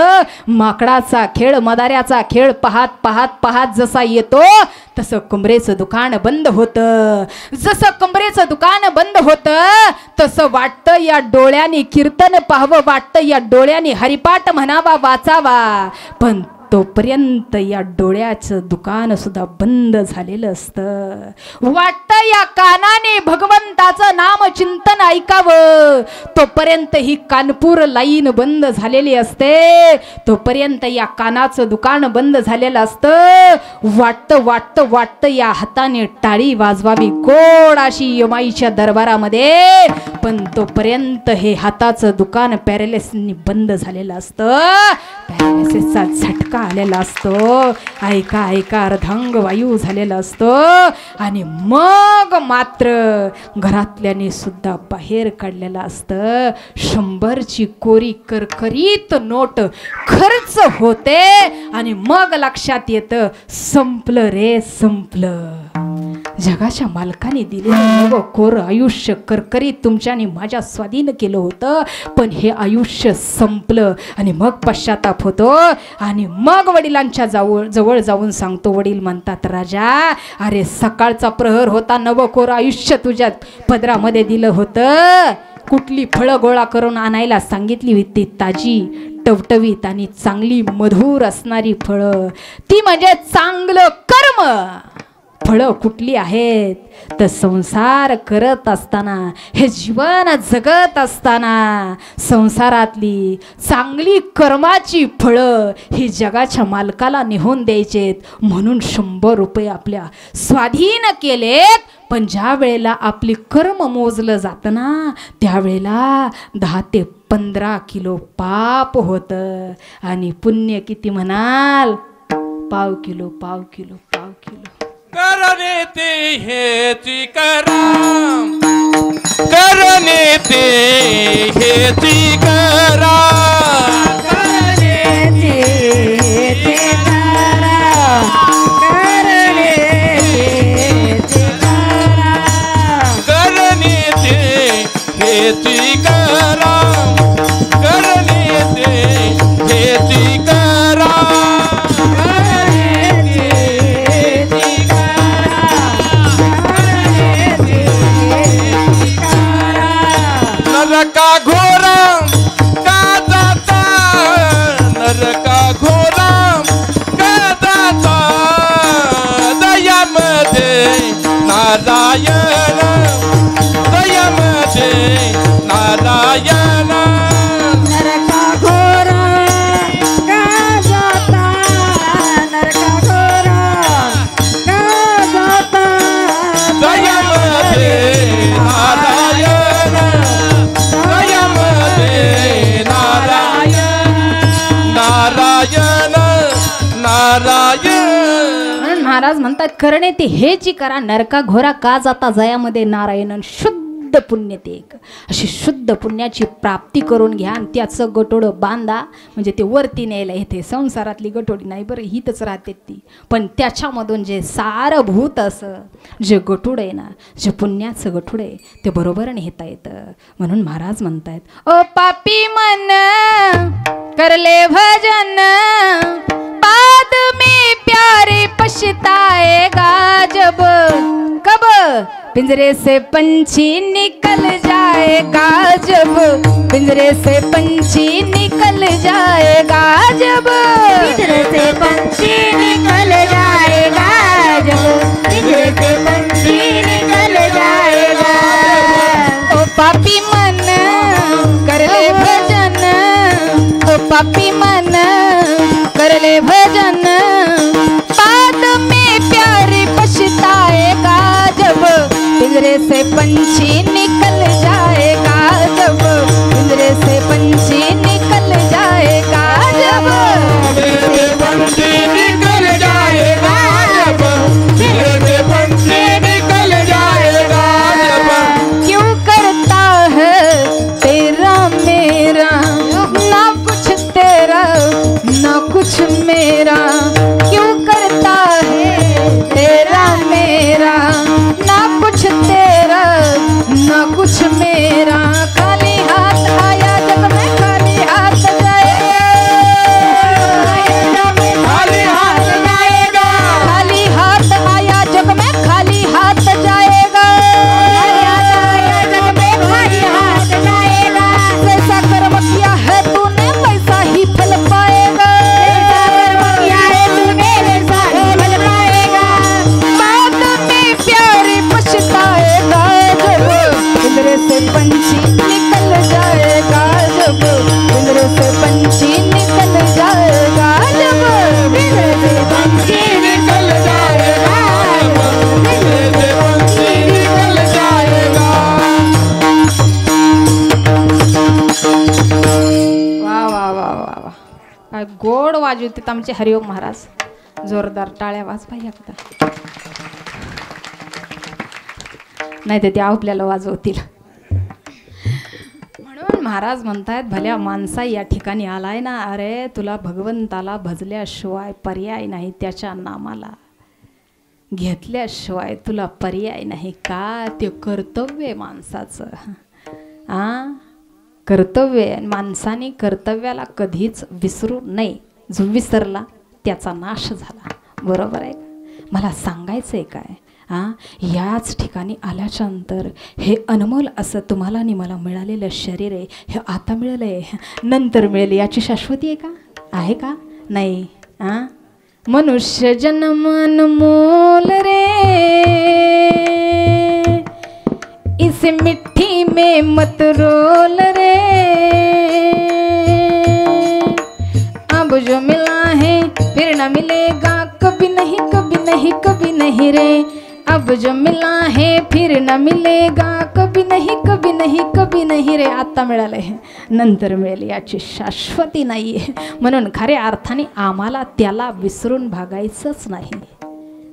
माकडाचा खेळ, मदाऱ्याचा खेळ पाहत पाहत पाहत जसा येतो तसं कमरेचं दुकान बंद होतं. जसं कमरेचं दुकान बंद होतं तसं वाटतं या डोळ्याने कीर्तन पाहावं, वाटतं या डोळ्याने हरिपाठ म्हणावा, वाचावा, पण तोपर्यंत या डोळ्याचं दुकान सुद्धा बंद झालेलं असतं. वाटतं या कानाने भगवंताचं नाम चिंतन ऐकावं, तोपर्यंत ही कानपूर लाईन बंद झालेली असते, तोपर्यंत या कानाचं दुकान बंद झालेलं असतं. वाटतं वाटतं वाटतं या हाताने टाळी वाजवावी गोड अशी यमाईच्या दरबारामध्ये, पण तोपर्यंत हे हाताचं दुकान पॅरालिसिसनी बंद झालेलं असतं. पॅरालिसिसचा झटका आलेला असतो, ऐका ऐका अर्धांग वायू झालेला असतो. आणि मग मात्र घरातल्याने सुद्धा बाहेर काढलेलं असतं. 100ची कोरी करकरीत नोट खर्च होते आणि मग लक्षात येतं संपलं रे संपलं. जगाच्या मालकाने दिलेलं नवं कोर आयुष्य करकरीत तुमच्याने माझ्या स्वाधीन केलं होतं, पण हे आयुष्य संपलं. आणि मग पश्चाताप होतो आणि मग वडिलांच्या जवळ जाऊन सांगतो. वडील म्हणतात, राजा अरे सकाळचा प्रहर होता, नवं कोर आयुष्य तुझ्या पदरामध्ये दिलं होतं, कुठली फळं गोळा करून आणायला सांगितली होती, ताजी टवटवीत आणि चांगली मधुर असणारी फळं, ती म्हणजे चांगलं कर्म. फळं कुठली आहेत? तर संसार करत असताना, हे जीवन जगत असताना संसारातली चांगली कर्माची फळं ही जगाच्या मालकाला निघून द्यायचेत, म्हणून 100 रुपये आपल्या स्वाधीन केलेत. पण ज्या वेळेला आपली कर्म मोजलं जातं ना त्यावेळेला 10 ते 15 किलो पाप होतं आणि पुण्य किती म्हणाल? पाव किलो पाव किलो पाव किलो. करणे ते हेची करा, करणे ते हेची करा, करणे ते करा, करणे ते करा, करणे ते हेची करा, करणे ते हेची करा. नरका घोरा का जाता, नरका घोरा का जाता, दयामध्ये नारायण, दयामध्ये नारायण. नरका घोरा का जाता, नरका घोरा का जाता, दयामध्ये नारायण, दयामध्ये नारायण, नारायण नारायण. म्हणून महाराज म्हणतात, करणे ते हेची करा, नरका घोरा का जाता, जयामध्ये नारायण. शुद्ध पुण्य ते एक, अशी शुद्ध पुण्याची प्राप्ती करून घ्या आणि त्याचं गटोडं बांधा, म्हणजे ते वरती न्यायला येते. संसारातली गटोडी नाही बरं, हितच राहते ती, पण त्याच्यामधून जे सारभूत असं जे गटोड आहे ना, जे पुण्याचं गटोड आहे ते बरोबर नेता येतं. म्हणून महाराज म्हणतायत, ओ पापी मन कर ले भजन बाद में प्यारे पछताएगा जब कब पिंजरे से पंछी निकल जाएगा जब पिंजरे से पंछी निकल जाएगा जब पिंजरे से पंछी निकल जाएगा जब पिंजरे से पंछी निकल जाएगा। ओ पापी मन कर ले भजन ओ पापी मन कर ले भजन बाद में प्यारे पछताएगा जब पिंजरे से पंछी निकल जाएगा जब पिंजरे से पंछी निकल जाएगा जब पिंजरे से पंछी निकल जाएगा जब पिंजरे से पंछी निकल जाएगा जब क्यों करता है तेरा मेरा ना कुछ तेरा ना कुछ मेरा क्यों करता है तेरा मेरा ना कुछ तेरा ना कुछ मेरा खाली हाथ आया जग में खाली हाथ खाली हाथ जाएगा खाली हाथ आया जग में खाली हाथ जाएगा जग में खाली हाथ जाएगा। जैसा कर्म किया है तूने वैसा ही फल पाएगा किया है तूने वैसा ही फल पाएगा। बाद में प्यारे पछताएगा जब पिंजरे से पंछी निकल जाएगा जब पिंजरे से पंछी निकल जाएगा जब पिंजरे से पंछी निकल जाएगा जब पिंजरे से पंछी निकल जाएगा। वा वा वा वा वा काय गोड वाजवतात आमचे हरिओम महाराज जोरदार टाळ्या वाजवा एकदा नाही तर ते आपल्याला वाजवतील म्हणून महाराज म्हणतायत भल्या माणसा या ठिकाणी आलाय ना अरे तुला भगवंताला भजल्याशिवाय पर्याय नाही त्याच्या नामाला घेतल्याशिवाय तुला पर्याय नाही का ते कर्तव्य आहे माणसाचं आ कर्तव्य आहे माणसाने कर्तव्याला कधीच विसरू नये जो विसरला त्याचा नाश झाला बरोबर आहे मला सांगायचं आहे काय याच ठिकाणी आल्याच्या नंतर हे अनमोल असं तुम्हाला आणि मला मिळालेलं शरीर आहे हे आता मिळालं आहे नंतर मिळेल याची शाश्वती आहे का आहे का नाही मनुष्य जन्म अनमोल रे इस मिट्टी में मत रोल रे अब जो मिला है फिर न मिलेगा कभी नहीं कभी नहीं कभी नहीं रे अब जो मिला है फिर न मिलेगा कभी नहीं कभी नहीं कभी नहीं रे आता मिळालंय नंतर मिळेल याची शाश्वती नाहीये म्हणून खऱ्या अर्थाने आम्हाला त्याला विसरून भागायचंच नाही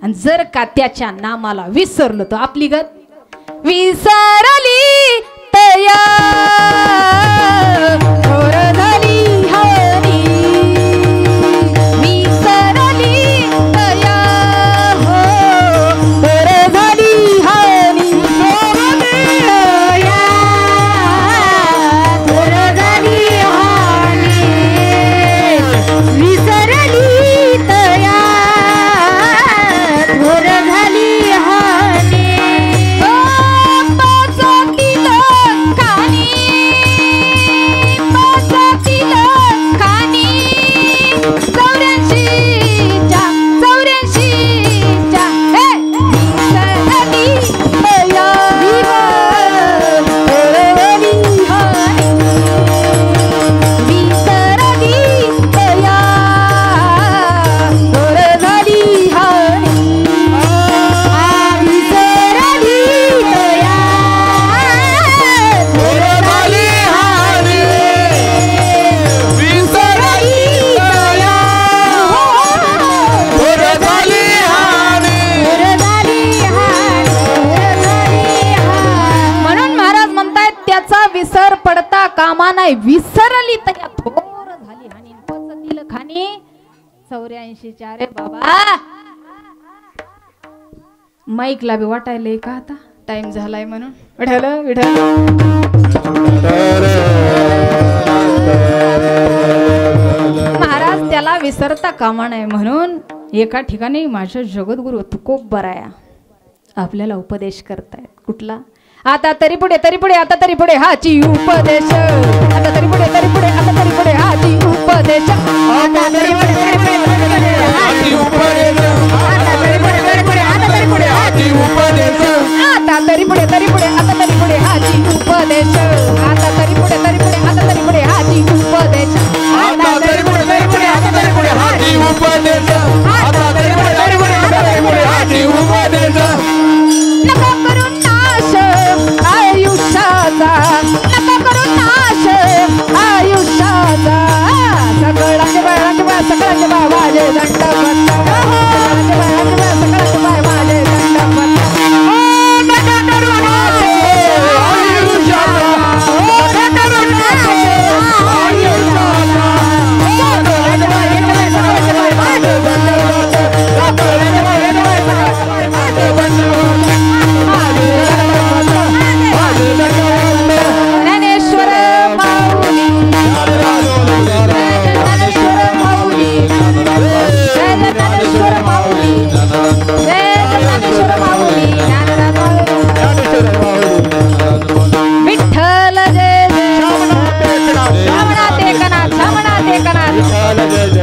आणि जर का त्याच्या नामाला विसरलो तो आपली गत विसरली तया थोर झाली हरी विसरली तया हो थोर झाली हरी तया थोर झाली हानी विसरली तया थोर झाली हानी विसर पडता कामा नाही विसरली तया थोर झाली हानी पचतील खानी 84 रे बाबा माईकला बी वाटायलंय का आता टाइम झालाय म्हणून विठ्ठल विठ्ठल विसरता कामा नये म्हणून एका ठिकाणी माझे जगद्गुरु तुकोबराया आपल्याला उपदेश करतायत. कुठला? आता तरी पुढे आता तरी पुढे हाची उपदेश. आता तरी पुढे आता तरी पुढे हाची उपदेश. आता तरी पुढे हाची उपदेश. आता तरी पुढे आता तरी पुढे हाची उपदेश. आता तरी पुढे आता तरी पुढे हाची उपदेश. आता तरी पुढे आता तरी पुढे हाची उपदेश. आता तरी पुढे आता तरी पुढे हाची उपदेश. आता तरी पुढे आता तरी पुढे हाची उपदेश. नको करू नाश आयुष्याचा. नको करू नाश आयुष्याचा. सगळ्यांचे बाय माझे दंडवत. सगळ्यांचे बाय माझे दंडवत. नका करू नाश आयुष्याचा. नका करू नाश आयुष्याचा. सगळ्यांचे बाय माझे दंडवत. सगळ्यांचे बाय माझे दंडवत. ज्ञानेश्वर माऊली. ज्ञानेश्वर माऊली. ज्ञानेश्वर माऊली. ज्ञानेश्वर माऊली. विठ्ठल जय जय. श्रावणात एकनाथ. श्रावणात एकनाथ. विठ्ठल जय जय.